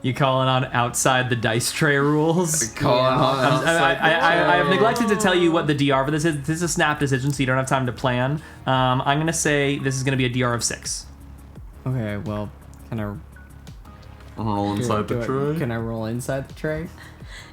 You calling on outside the dice tray rules? I have neglected to tell you what the DR for this is. This is a snap decision, so you don't have time to plan. I'm going to say this is going to be a DR of 6. Okay, well, can I Roll inside the tray. Can I roll inside the tray?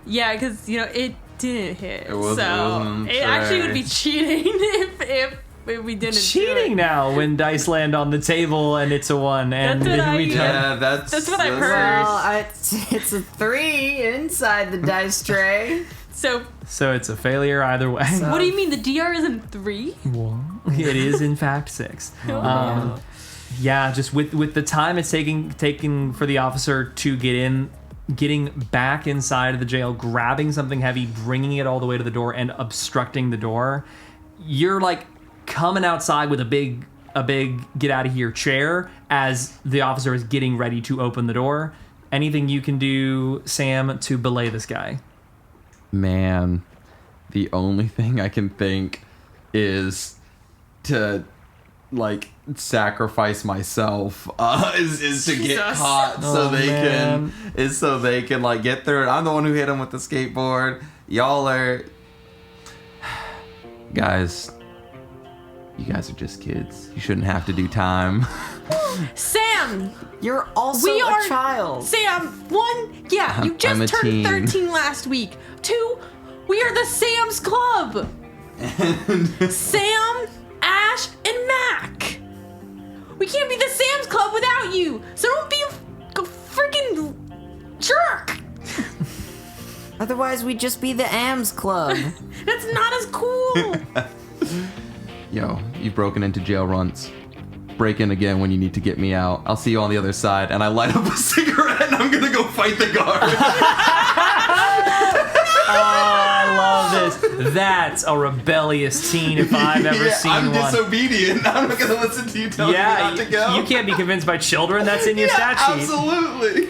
Yeah, because it didn't hit. It wasn't it actually tray. would be cheating if we didn't. Cheating do it. now when dice land on the table and it's a 1 and That's what then we I- don't. Yeah, that's what I've heard. Well, it's a 3 inside the dice tray. So So it's a failure either way. what do you mean the DR isn't 3? It is in fact 6. Yeah, just with the time it's taking for the officer to getting back inside of the jail, grabbing something heavy, bringing it all the way to the door, and obstructing the door. You're like coming outside with a big get out of here chair as the officer is getting ready to open the door. Anything you can do, Sam, to belay this guy? Man, the only thing I can think is to sacrifice myself is to get Jesus. caught so they can get through it. I'm the one who hit him with the skateboard. Y'all are guys. You guys are just kids. You shouldn't have to do time. Sam, You're also we are a child. Sam, 1, yeah, you I'm a just turned teen. 13 last week. 2, we are the Sam's Club. Sam, Ash, and Mack. We can't be the Sam's Club without you. So don't be a freaking jerk. Otherwise, we'd just be the AMS Club. That's not as cool. Yo, you've broken into jail once. Break in again when you need to get me out. I'll see you on the other side. And I light up a cigarette and I'm gonna go fight the guard. I love this. That's a rebellious teen if I've ever seen I'm one. disobedient. I'm not gonna listen to you tell me not to go. You can't be convinced by children. That's in your stat sheet. Absolutely.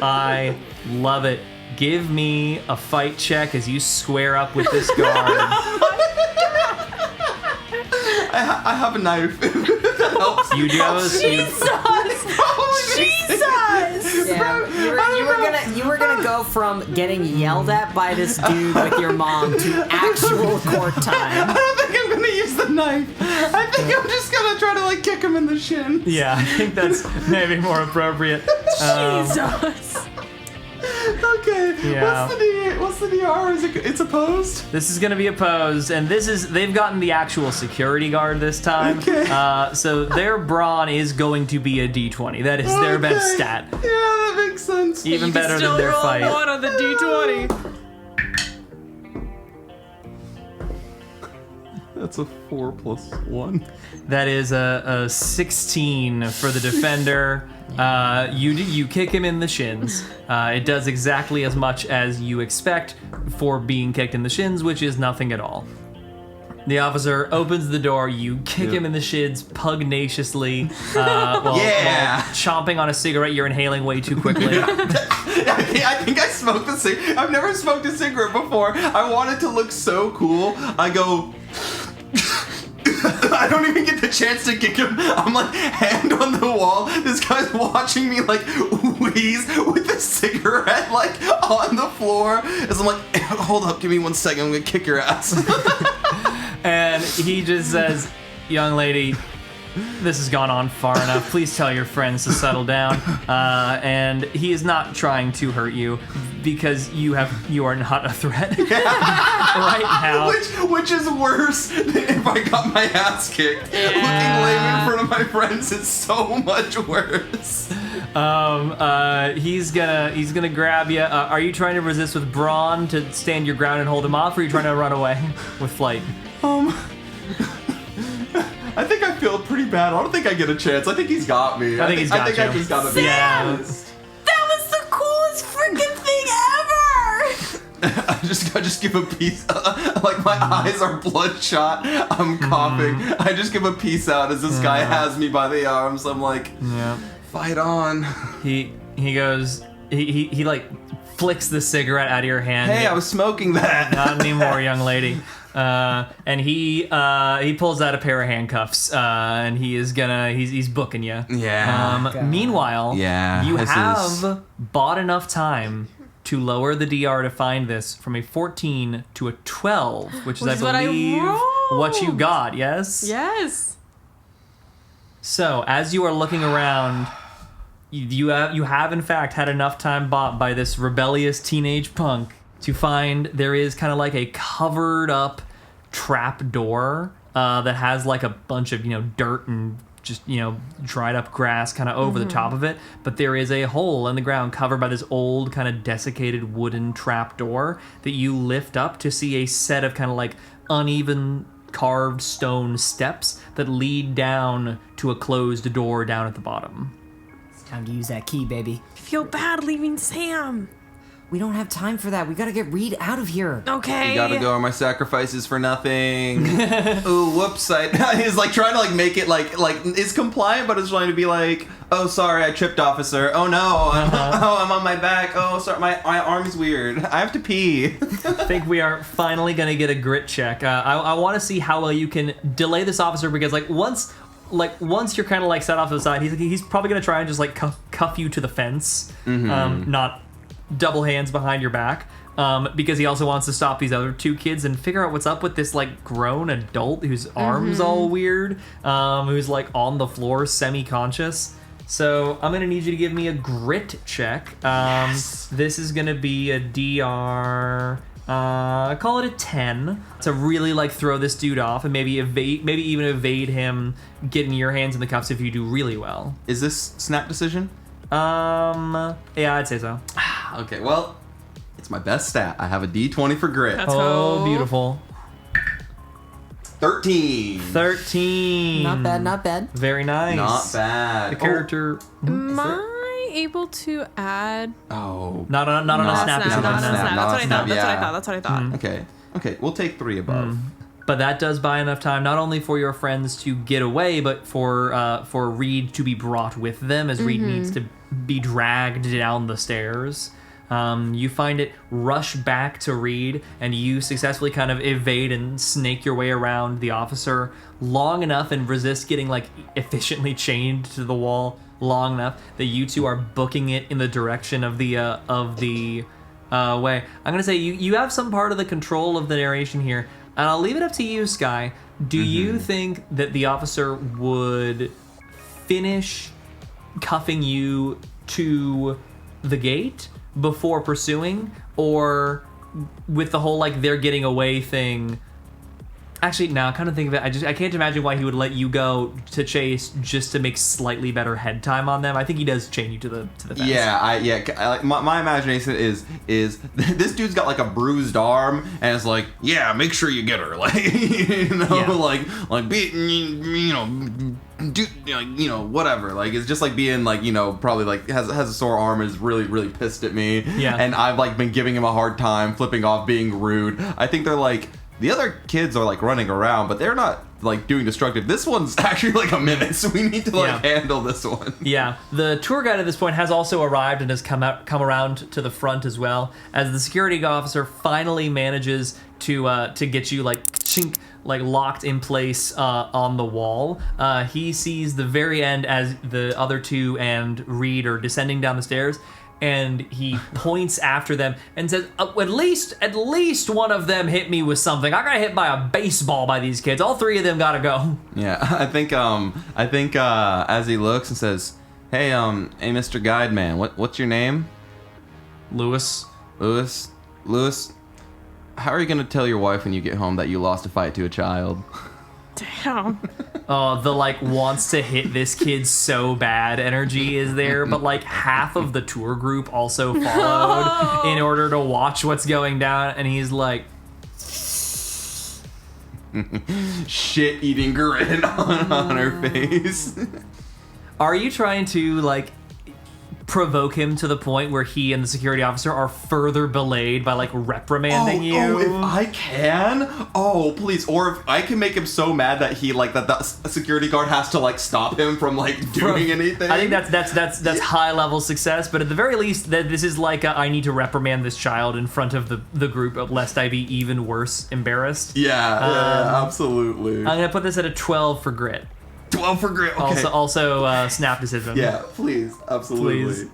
I love it. Give me a fight check as you square up with this guard. I have a knife. That helps. You do. Jesus! Yeah, you were gonna go from getting yelled at by this dude with your mom to actual court time. I don't think I'm gonna use the knife. I think I'm just gonna try to kick him in the shin. Yeah, I think that's maybe more appropriate. Jesus! Okay. Yeah. What's the DR? It's opposed? This is going to be opposed, and they've gotten the actual security guard this time. Okay. So their brawn is going to be a D20. That is their best stat. Yeah, that makes sense. Even You can better still than their roll fight. 1 on the D20. That's a 4 plus 1. That is a 16 for the defender. You kick him in the shins. It does exactly as much as you expect for being kicked in the shins, which is nothing at all. The officer opens the door. You kick him in the shins pugnaciously while chomping on a cigarette you're inhaling way too quickly. I think I smoked a cigarette. I've never smoked a cigarette before. I want it to look so cool. I go... I don't even get the chance to kick him. I'm like, hand on the wall. This guy's watching me like wheeze with the cigarette like on the floor. As I'm like, hold up, give me 1 second. I'm gonna kick your ass. And he just says, young lady, this has gone on far enough. Please tell your friends to settle down. And he is not trying to hurt you because you are not a threat right now. Which is worse than if I got my ass kicked. Yeah. Looking lame in front of my friends is so much worse. He's gonna grab you. Are you trying to resist with brawn to stand your ground and hold him off, or are you trying to run away with flight? I think I feel pretty bad. I don't think I get a chance. I think he's got me. I think he's got you. I just gotta be honest. That was the coolest freaking thing ever! I just give a peace. Like my eyes are bloodshot. I'm coughing. I just give a peace out as this guy has me by the arms. I'm like, fight on. He goes. He like flicks the cigarette out of your hand. Hey, I was smoking that. Not anymore, young lady. And he pulls out a pair of handcuffs, and he's booking you. Yeah. Meanwhile, you this have bought enough time to lower the DR to find this from a 14 to a 12, which is, I believe, what you got. Yes. Yes. So as you are looking around, you have in fact had enough time bought by this rebellious teenage punk to find there is kind of like a covered up trap door that has like a bunch of, dirt and just, dried up grass kind of over the top of it. But there is a hole in the ground covered by this old kind of desiccated wooden trap door that you lift up to see a set of kind of like uneven carved stone steps that lead down to a closed door down at the bottom. It's time to use that key, baby. I feel bad leaving Sam. We don't have time for that. We gotta get Reed out of here. Okay. You gotta go. Are my sacrifices for nothing? Ooh, whoops! He's like trying to like make it like it's compliant, but it's trying to be like, oh, sorry, I tripped, officer. Oh no, I'm on my back. Oh, sorry, my arm's weird. I have to pee. I think we are finally gonna get a grit check. I want to see how well you can delay this officer, because once you're kind of like set off to the side, he's probably gonna try and just like cuff you to the fence, not double hands behind your back, because he also wants to stop these other two kids and figure out what's up with this like grown adult whose arm's all weird, who's like on the floor semi-conscious. So I'm gonna need you to give me a grit check. This is gonna be a DR, call it a 10, to really like throw this dude off and maybe even evade him getting your hands in the cuffs if you do really well. Is this snap decision? Yeah, I'd say so. Okay, well, it's my best stat. I have a D20 for grit. That's Oh, cool. beautiful. 13. Not bad, not bad. Very nice. Not bad. The character. Am I able to add? Oh. Not on a snap. Not on a snap. That's what I thought. Okay, we'll take 3 above. But that does buy enough time, not only for your friends to get away, but for Reed to be brought with them, as Reed needs to be dragged down the stairs. You find it rush back to Reed, and you successfully kind of evade and snake your way around the officer long enough and resist getting like efficiently chained to the wall long enough that you two are booking it in the direction of the way. I'm gonna say you have some part of the control of the narration here, and I'll leave it up to you, Sky. Do you think that the officer would finish cuffing you to the gate before pursuing, or with the whole like they're getting away thing? Actually, now kind of think of it, I can't imagine why he would let you go to chase just to make slightly better head time on them. I think he does chain you to the fence. My imagination is this dude's got like a bruised arm, and it's like, yeah, make sure you get her, like like beating, whatever. Like it's just like being like, probably like has a sore arm, is really really pissed at me. Yeah. And I've like been giving him a hard time, flipping off, being rude. I think they're like, the other kids are like running around, but they're not like doing destructive. This one's actually like a menace, so we need to like handle this one. Yeah, the tour guide at this point has also arrived and has come around to the front as well, as the security officer finally manages to get you like chink, like locked in place on the wall. He sees the very end as the other two and Reed are descending down the stairs, and he points after them and says, at least one of them hit me with something. I got hit by a baseball by these kids. All three of them gotta go. Yeah, I think as he looks and says, hey Mr. Guide Man, what's your name? Lewis. How are you gonna tell your wife when you get home that you lost a fight to a child? Damn. The like wants to hit this kid so bad energy is there, but like half of the tour group also followed in order to watch what's going down, and he's like shit-eating grin on her face. Are you trying to like provoke him to the point where he and the security officer are further belayed by like reprimanding you? Oh, if I can? Oh, please. Or if I can make him so mad that he like that the security guard has to like stop him from like doing anything. I think that's high level success, but at the very least that this is like I need to reprimand this child in front of the group lest I be even worse embarrassed. Yeah, absolutely. I'm gonna put this at a 12 for grit. 12 for grit. Okay. Also snap decision. Yeah, please. Absolutely. Please.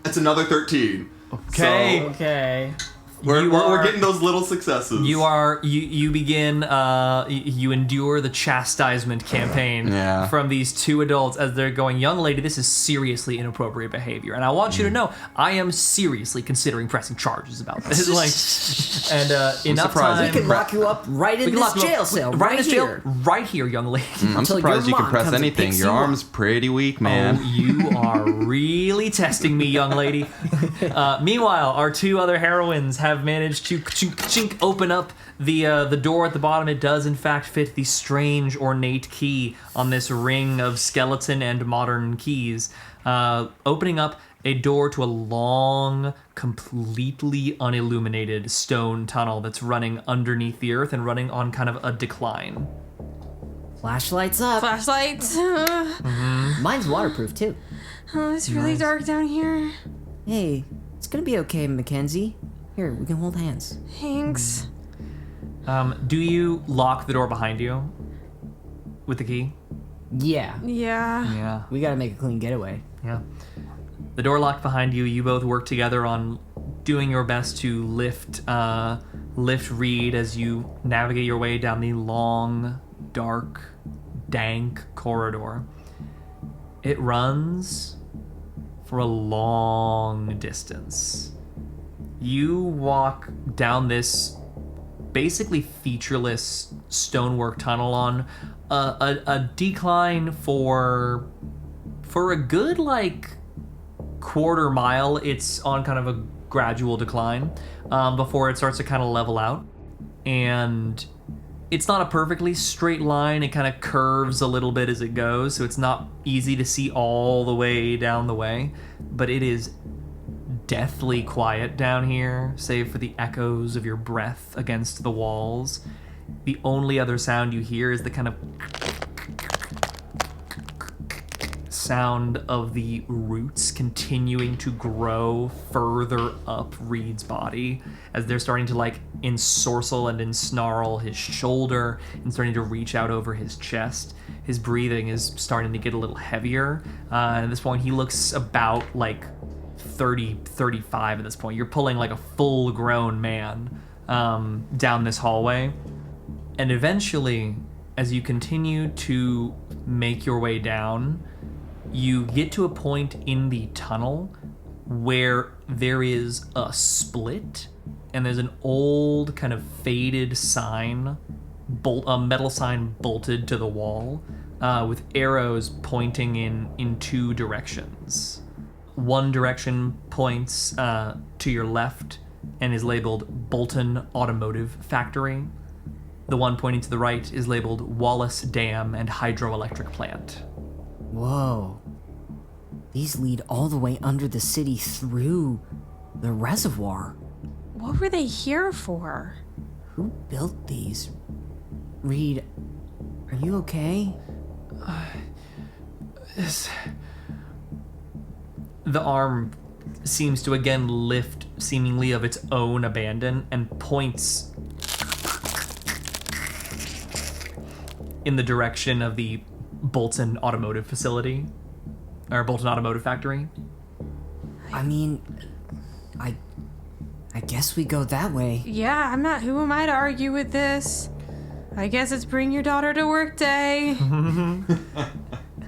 It's another 13. Okay. So Okay. we're getting those little successes. You begin you endure the chastisement campaign from these two adults as they're going, young lady, this is seriously inappropriate behavior, and I want you to know I am seriously considering pressing charges about this. Enough time. We can lock you up right in this jail cell, right here. Right here, young lady. I'm surprised you can press anything. Your arm's pretty weak, man. Oh, you are really testing me, young lady. Meanwhile, our two other heroines have managed to chink open up the door at the bottom. It does in fact fit the strange ornate key on this ring of skeleton and modern keys, opening up a door to a long, completely unilluminated stone tunnel that's running underneath the earth and running on kind of a decline. Flashlights up. Flashlights. Mine's waterproof too. Oh, it's really dark down here. Hey, it's gonna be okay, Mackenzie. Here, we can hold hands. Thanks. Do you lock the door behind you with the key? Yeah. Yeah. We gotta make a clean getaway. Yeah. The door locked behind you. You both work together on doing your best to lift Reed as you navigate your way down the long, dark, dank corridor. It runs for a long distance. You walk down this basically featureless stonework tunnel on a decline for a good like quarter mile. It's on kind of a gradual decline before it starts to kind of level out, and it's not a perfectly straight line. It kind of curves a little bit as it goes, so it's not easy to see all the way down the way, but it is deathly quiet down here, save for the echoes of your breath against the walls. The only other sound you hear is the kind of sound of the roots continuing to grow further up Reed's body as they're starting to like ensorcel and ensnarl his shoulder and starting to reach out over his chest. His breathing is starting to get a little heavier. At this point, he looks about like 35 at this point. You're pulling like a full-grown man down this hallway. And eventually, as you continue to make your way down, you get to a point in the tunnel where there is a split, and there's an old kind of faded sign, a metal sign bolted to the wall, with arrows pointing in two directions. One direction points to your left and is labeled Bolton Automotive Factory. The one pointing to the right is labeled Wallace Dam and Hydroelectric Plant. Whoa. These lead all the way under the city through the reservoir. What were they here for? Who built these? Reed, are you okay? The arm seems to again lift seemingly of its own abandon and points in the direction of the Bolton Automotive Facility, or Bolton Automotive Factory. I mean, I guess we go that way. Yeah, who am I to argue with this? I guess it's bring your daughter to work day.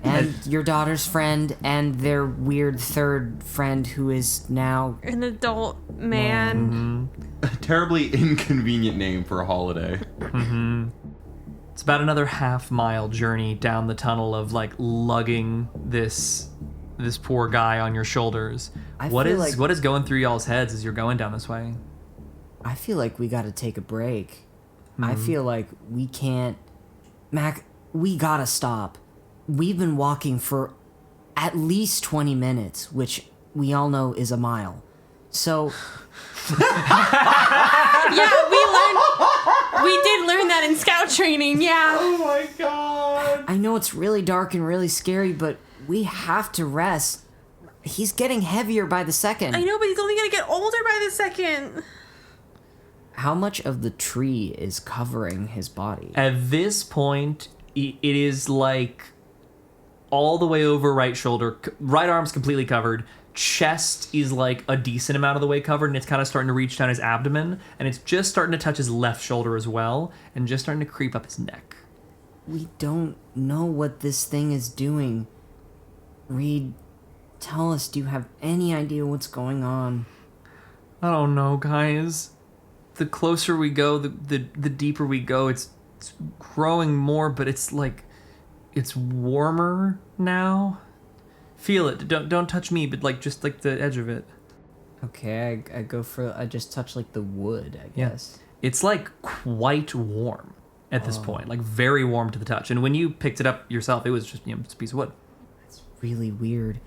And your daughter's friend and their weird third friend who is now... An adult man. A terribly inconvenient name for a holiday. It's about another half-mile journey down the tunnel of like lugging this poor guy on your shoulders. What is going through y'all's heads as you're going down this way? I feel like we gotta take a break. I feel like we can't... Mac, we gotta stop. We've been walking for at least 20 minutes, which we all know is a mile. So... Yeah, we did learn that in scout training, yeah. Oh my god. I know it's really dark and really scary, but we have to rest. He's getting heavier by the second. I know, but he's only gonna get older by the second. How much of the tree is covering his body? At this point, it is like all the way over right shoulder, right arm's completely covered. Chest is like a decent amount of the way covered, and it's kind of starting to reach down his abdomen, and it's just starting to touch his left shoulder as well, and just starting to creep up his neck. We don't know what this thing is doing. Reed, tell us, do you have any idea what's going on? I don't know, guys. The closer we go, the deeper we go. It's growing more, but it's like it's warmer now. Feel it. Don't touch me, but like just like the edge of it. Okay, I just touch like the wood, I guess. It's like quite warm at this point, like very warm to the touch. And when you picked it up yourself, it was just it's a piece of wood. It's really weird.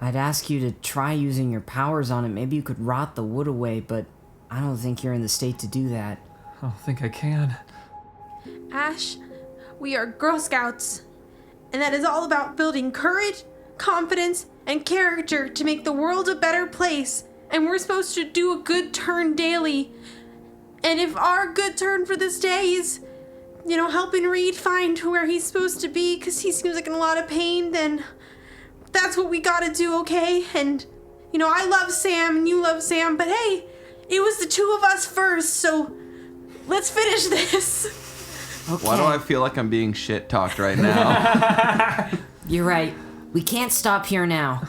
I'd ask you to try using your powers on it. Maybe you could rot the wood away, but I don't think you're in the state to do that. I don't think I can. Ash, we are Girl Scouts, and that is all about building courage, confidence, and character to make the world a better place. And we're supposed to do a good turn daily. And if our good turn for this day is, helping Reed find where he's supposed to be because he seems like in a lot of pain, then that's what we gotta do, okay? And, I love Sam and you love Sam, but hey, it was the two of us first, so let's finish this. Okay. Why do I feel like I'm being shit-talked right now? You're right. We can't stop here now.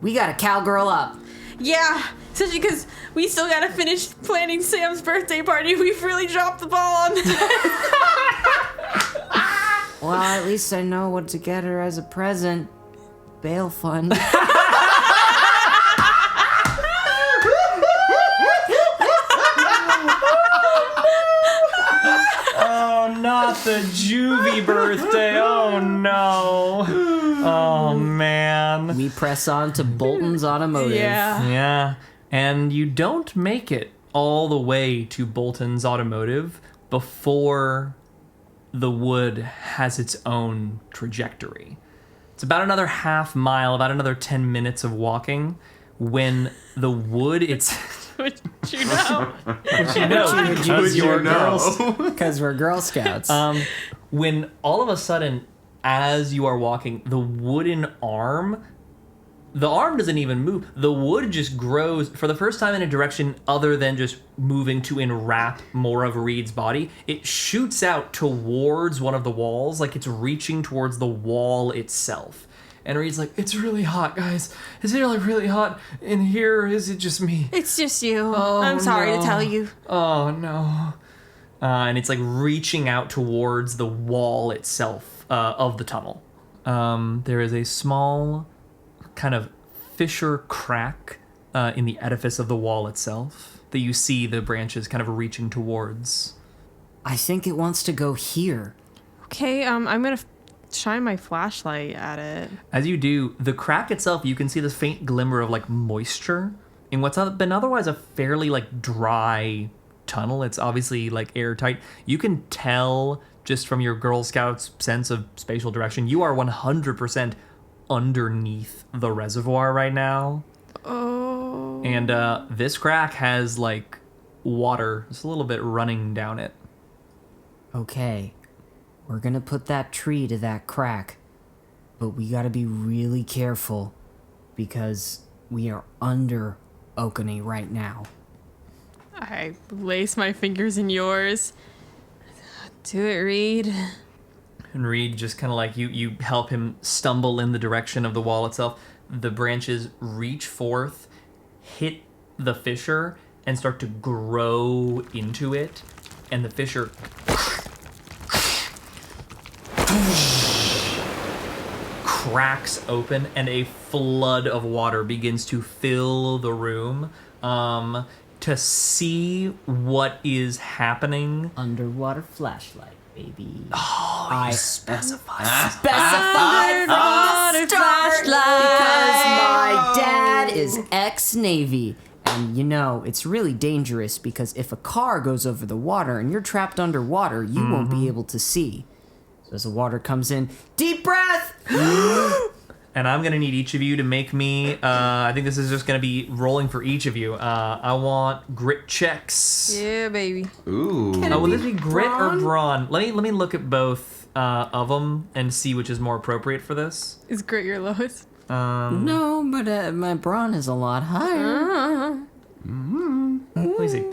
We gotta cowgirl up. Yeah, especially because we still gotta finish planning Sam's birthday party. We've really dropped the ball on that. Well, at least I know what to get her as a present. Bail fund. Oh, not the juvie birthday. Oh, no. Oh, man. We press on to Bolton's Automotive. Yeah. And you don't make it all the way to Bolton's Automotive before the wood has its own trajectory. It's about another half mile, about another 10 minutes of walking when the wood, Would you know? because you're girls. Because we're Girl Scouts. When all of a sudden, as you are walking, the wooden arm, the arm doesn't even move. The wood just grows for the first time in a direction other than just moving to enwrap more of Reed's body. It shoots out towards one of the walls, like it's reaching towards the wall itself. And Reed's like, it's really hot, guys. Is it like really hot in here, or is it just me? It's just you. Oh, I'm sorry no. to tell you. Oh, no. And it's like reaching out towards the wall itself of the tunnel. There is a small kind of fissure crack in the edifice of the wall itself that you see the branches kind of reaching towards. I think it wants to go here. Okay, I'm gonna shine my flashlight at it. As you do, the crack itself, you can see this faint glimmer of like moisture in what's been otherwise a fairly like dry tunnel. It's obviously like airtight. You can tell just from your Girl Scout's sense of spatial direction, you are 100% underneath the reservoir right now. Oh. And this crack has like water just a little bit running down it. Okay, we're gonna put that tree to that crack, but we gotta be really careful because we are under Okanee right now. I lace my fingers in yours. Do it, Reed. And Reed just kind of like you help him stumble in the direction of the wall itself. The branches reach forth, hit the fissure, and start to grow into it. And the fissure cracks open, and a flood of water begins to fill the room. To see what is happening. Underwater flashlight, baby. Oh, I specified. specified from the start because my dad is ex-Navy. And you know, it's really dangerous because if a car goes over the water and you're trapped underwater, you won't be able to see. So as the water comes in, deep breath! And I'm going to need each of you to make me, I think this is just going to be rolling for each of you. I want grit checks. Yeah, baby. Ooh. Will this be grit or brawn? Let me look at both of them and see which is more appropriate for this. Is grit your lowest? No, but my brawn is a lot higher. Let me see.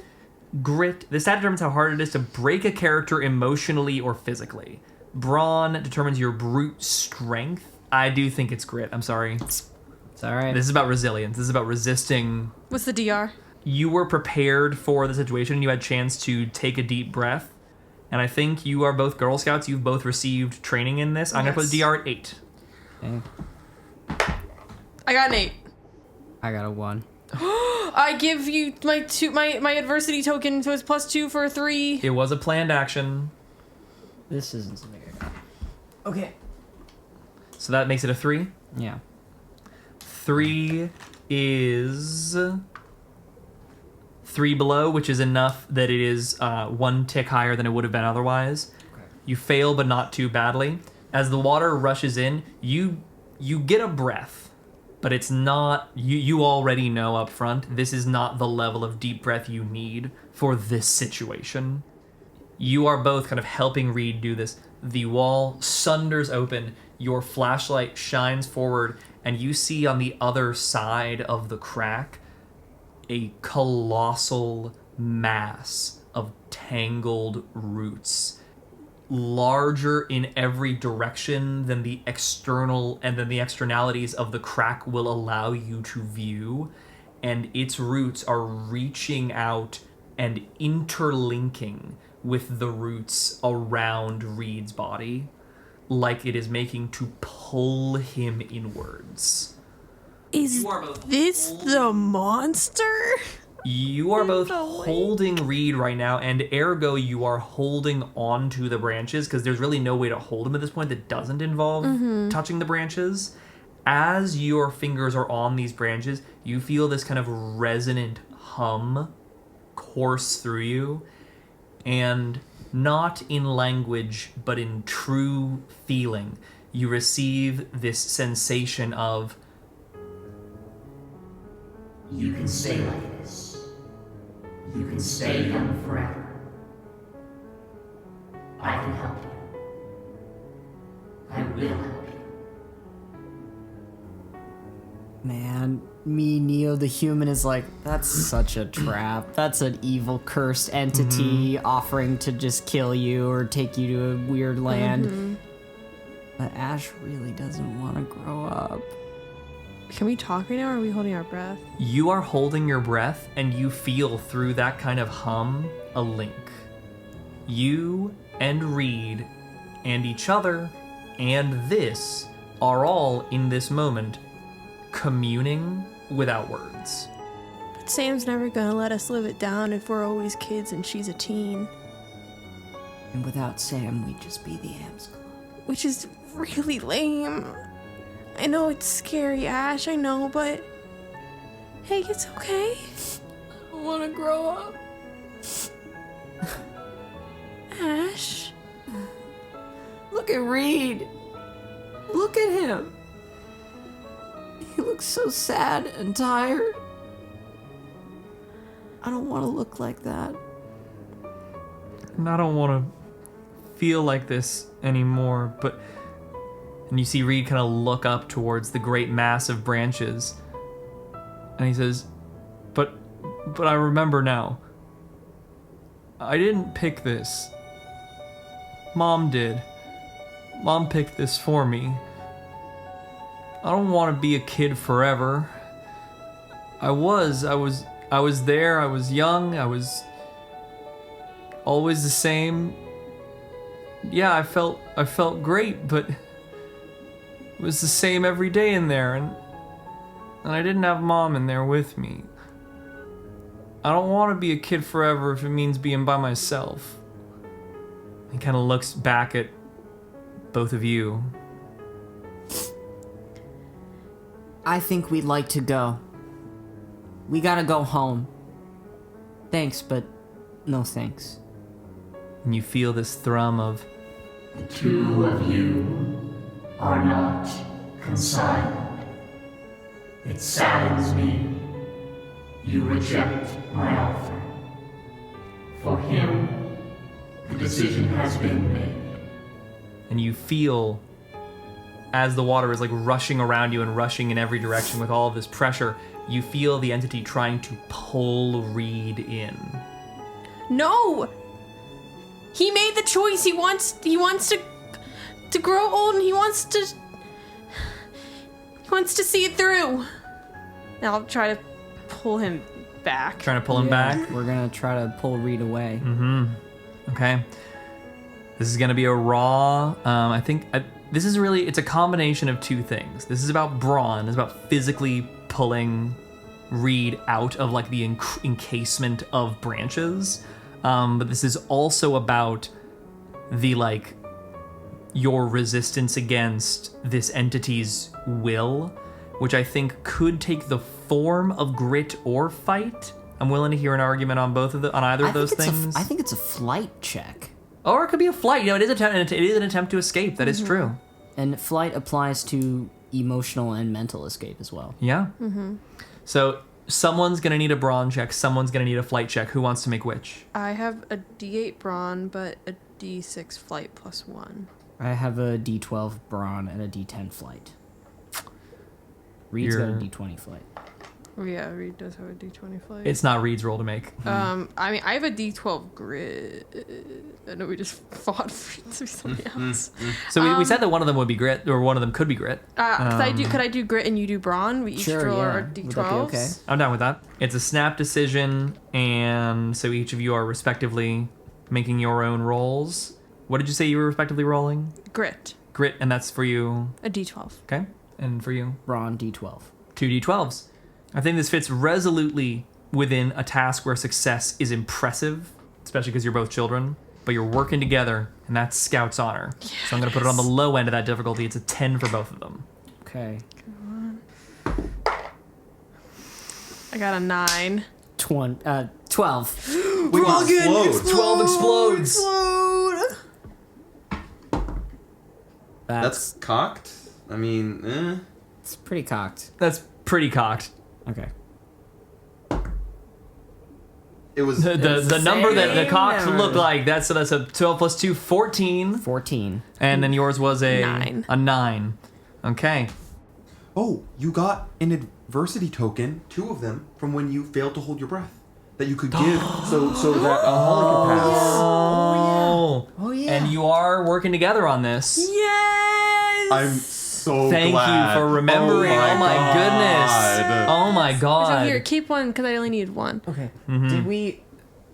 Grit. This stat determines how hard it is to break a character emotionally or physically. Brawn determines your brute strength. I do think it's grit. I'm sorry. It's all right. This is about resilience. This is about resisting. What's the DR? You were prepared for the situation and you had a chance to take a deep breath. And I think you are both Girl Scouts. You've both received training in this. I'm going to put the DR at 8. Okay. I got an 8. I got a 1. I give you my adversity token, so it's +2 for a 3. It was a planned action. This isn't something I got. Okay. So that makes it a 3. Yeah. 3 is 3 below, which is enough that it is 1 tick higher than it would have been otherwise. Okay. You fail, but not too badly. As the water rushes in, you get a breath, but it's not. You already know up front this is not the level of deep breath you need for this situation. You are both kind of helping Reed do this. The wall sunders open. Your flashlight shines forward, and you see on the other side of the crack a colossal mass of tangled roots, larger in every direction than the external and then the externalities of the crack will allow you to view, and its roots are reaching out and interlinking with the roots around Reed's body, like it is making to pull him inwards. Is this the monster? You are both holding Reed right now, and ergo you are holding onto the branches, because there's really no way to hold him at this point that doesn't involve touching the branches. As your fingers are on these branches, you feel this kind of resonant hum course through you, and not in language, but in true feeling, you receive this sensation of, You can stay like this. You can stay young forever. I can help you. I will help you. Man, me, Neo the human, is like, that's such a trap. That's an evil, cursed entity offering to just kill you or take you to a weird land. But Ash really doesn't want to grow up. Can we talk right now, or are we holding our breath? you are holding your breath, and you feel through that kind of hum a link. You and Reed and each other and this are all in this moment communing without words. But Sam's never gonna let us live it down if we're always kids and she's a teen. And without Sam, we'd just be the S.A.M.oas Club. Which is really lame. I know it's scary, Ash, I know, but Hey, it's okay. I want to grow up. Ash. Look at Reed. Look at him. He looks so sad and tired. I don't want to look like that. And I don't want to feel like this anymore, but... And you see Reed kind of look up towards the great mass of branches. And he says, But I remember now. I didn't pick this. Mom did. Mom picked this for me. I don't want to be a kid forever. I was there, I was young, I was always the same. Yeah, I felt great, but it was the same every day in there, and I didn't have Mom in there with me. I don't want to be a kid forever if it means being by myself. He kind of looks back at both of you. I think we'd like to go. We gotta go home. Thanks, but no thanks. And you feel this thrum of, The two of you are not consigned. It saddens me. You reject my offer. For him, the decision has been made. and you feel as the water is like rushing around you and rushing in every direction with all of this pressure, you feel the entity trying to pull Reed in. No! He made the choice. He wants to grow old, and he wants to see it through. And I'll try to pull him back. Trying to pull him back? We're gonna try to pull Reed away. Okay. This is gonna be a raw, this is really, it's a combination of two things. This is about brawn, it's about physically pulling Reed out of like the encasement of branches. But this is also about the like, your resistance against this entity's will, which I think could take the form of grit or fight. I'm willing to hear an argument on either of those things. I think it's a flight check. Or it could be a flight. It is an attempt to escape. That is true. And flight applies to emotional and mental escape as well. Yeah. So someone's gonna need a brawn check. Someone's gonna need a flight check. Who wants to make which? I have a D8 brawn, but a D6 flight +1. I have a D12 brawn and a D10 flight. Reed's got a D20 flight. Oh, yeah, Reed does have a D20 flight. It's not Reed's roll to make. I mean, I have a D12 grit. I know we just fought for it to be something else. So we said that one of them would be grit, or one of them could be grit. Could I do grit and you do brawn? We each roll our D12s. Would that be okay? I'm down with that. It's a snap decision, and so each of you are respectively making your own rolls. What did you say you were respectively rolling? Grit. Grit, and that's for you. A D12. Okay, and for you? Brawn D12. 2 D12s. I think this fits resolutely within a task where success is impressive, especially because you're both children, but you're working together, and that's Scout's honor. Yes. So I'm going to put it on the low end of that difficulty. It's a 10 for both of them. Okay. Come on. I got a 9. 12. We can explode. 12 explodes. That's cocked. I mean, It's pretty cocked. That's pretty cocked. Okay. It was The number that the cocks number. look like, that's a 12 plus 2, 14. 14. And then yours was a 9. A 9. Okay. Oh, you got an adversity token, 2 of them, from when you failed to hold your breath. That you could give so that Holly could pass. Oh, yeah. And you are working together on this. Yes! I'm so Thank glad. you for remembering. Oh my goodness. Oh my So god. here, keep one because I only needed 1. Okay. Did we...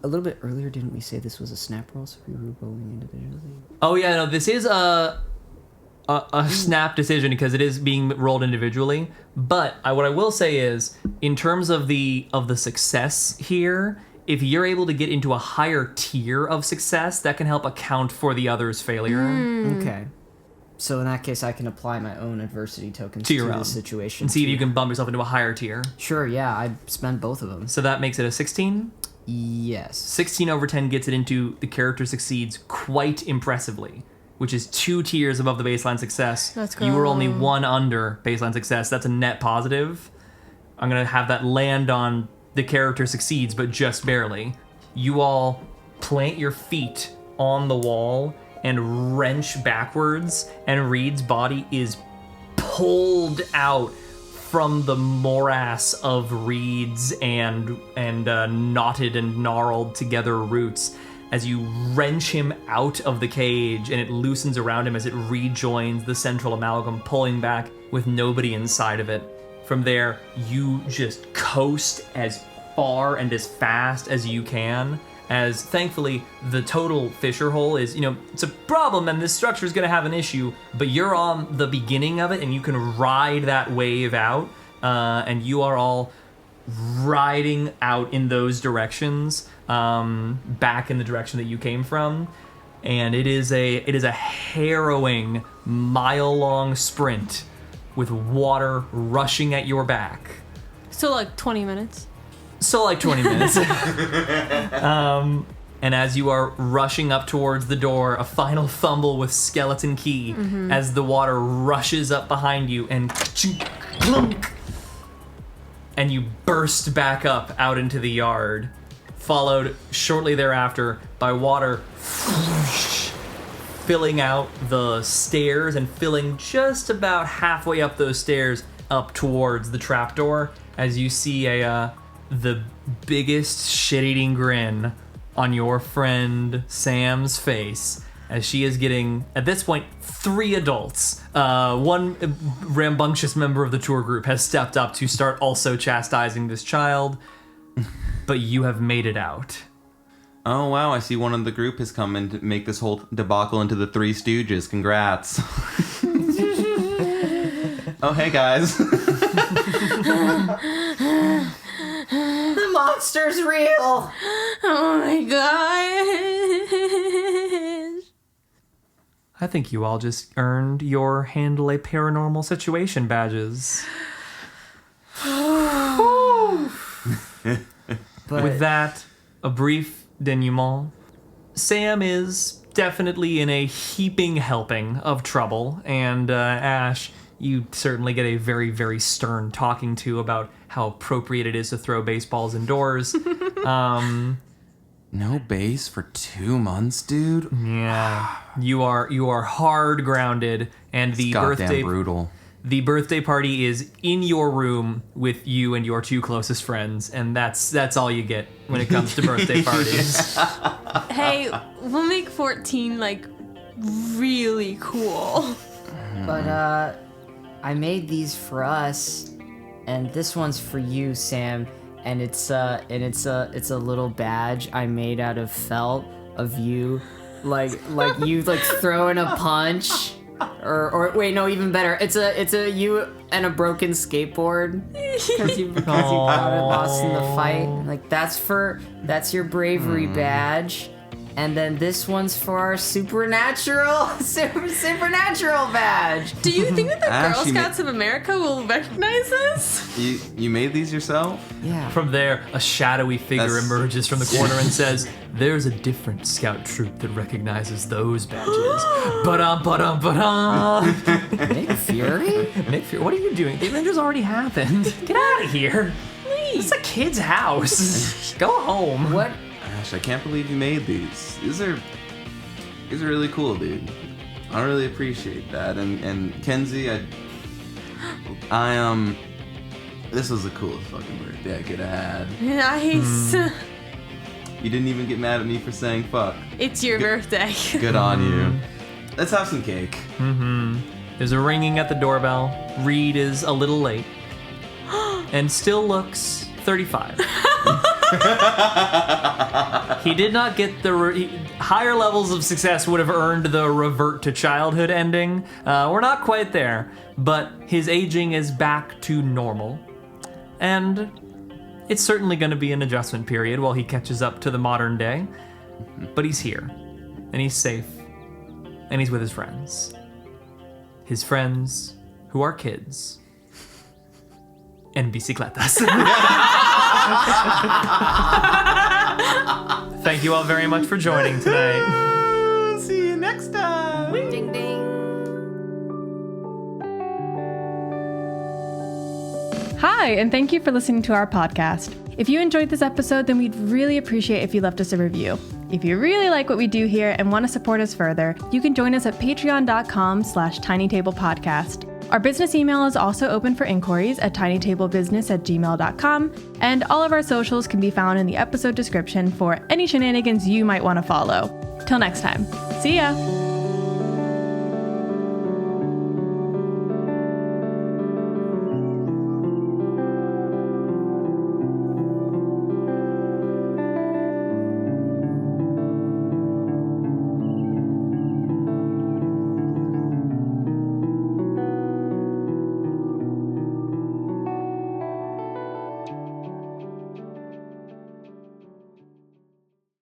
A little bit earlier, didn't we say this was a snap roll, so we were rolling individually? Oh yeah, no, this is a snap decision because it is being rolled individually. But what I will say is, in terms of the success here, if you're able to get into a higher tier of success, that can help account for the other's failure. Okay. So in that case, I can apply my own adversity tokens To your to own. the situation. And see if you can bump yourself into a higher tier. Sure, yeah, I spend both of them. So that makes it a 16. Yes. 16 over 10 gets it into the character succeeds quite impressively, which is 2 tiers above the baseline success. Let's You were go. only 1 under baseline success. That's a net positive. I'm going to have that land on the character succeeds, but just barely. You all plant your feet on the wall and wrench backwards, and Reed's body is pulled out from the morass of reeds and knotted and gnarled together roots as you wrench him out of the cage, and it loosens around him as it rejoins the central amalgam, pulling back with nobody inside of it. From there, you just coast as far and as fast as you can, as thankfully the total fissure hole is, it's a problem and this structure is going to have an issue, but you're on the beginning of it and you can ride that wave out, and you are all riding out in those directions, back in the direction that you came from, and it is a harrowing mile-long sprint with water rushing at your back. So like 20 minutes. So like 20 minutes. And as you are rushing up towards the door, a final fumble with skeleton key as the water rushes up behind you and clunk, and you burst back up out into the yard, followed shortly thereafter by water filling out the stairs and filling just about halfway up those stairs up towards the trapdoor, as you see the biggest shit-eating grin on your friend Sam's face as she is getting, at this point, 3 adults. One rambunctious member of the tour group has stepped up to start also chastising this child, but you have made it out. Oh, wow, I see one of the group has come in to make this whole debacle into the Three Stooges. Congrats. Oh, hey, guys. The monster's real! Oh my god. I think you all just earned your Handle a Paranormal Situation badges. But With that, a brief denouement. Sam is definitely in a heaping helping of trouble, and Ash, you certainly get a very, very stern talking to about how appropriate it is to throw baseballs indoors. No base for 2 months, dude? Yeah, you are hard grounded, and the Goddamn brutal. The birthday party is in your room with you and your 2 closest friends, and that's all you get when it comes to birthday parties. Hey, we'll make 14 like really cool. But I made these for us, and this one's for you, Sam. And it's a little badge I made out of felt of you, like you like throwing a punch, or wait, no, even better. It's a you and a broken skateboard because you got it lost in the fight. Like that's your bravery badge. And then this one's for our supernatural badge. Do you think that the Ash, Girl you Scouts of America will recognize this? You made these yourself? Yeah. From there, a shadowy figure That's- emerges from the corner and says, "There's a different scout troop that recognizes those badges." Ba-dum. Nick Fury? Nick Fury, what are you doing? The Avengers already happened. Get out of here. It's a kid's house. Go home. What? Ash, I can't believe you made these. These are really cool, dude. I really appreciate that. And Kenzie, I this was the coolest fucking birthday I could have had. Nice. You didn't even get mad at me for saying fuck. It's your birthday. Good on you. Let's have some cake. There's a ringing at the doorbell. Reed is a little late and still looks 35. He did not get higher levels of success would have earned the revert to childhood ending. We're not quite there, but his aging is back to normal. And it's certainly going to be an adjustment period while he catches up to the modern day. But he's here, and he's safe, and he's with his friends. his friends, who are kids, and bicicletas. Thank you all very much for joining tonight. See you next time. Ding ding. Hi, and thank you for listening to our podcast. If you enjoyed this episode, then we'd really appreciate if you left us a review. If you really like what we do here and want to support us further, you can join us at patreon.com/tinytablepodcast. Our business email is also open for inquiries at tinytablebusiness@gmail.com, and all of our socials can be found in the episode description for any shenanigans you might want to follow. Till next time, see ya!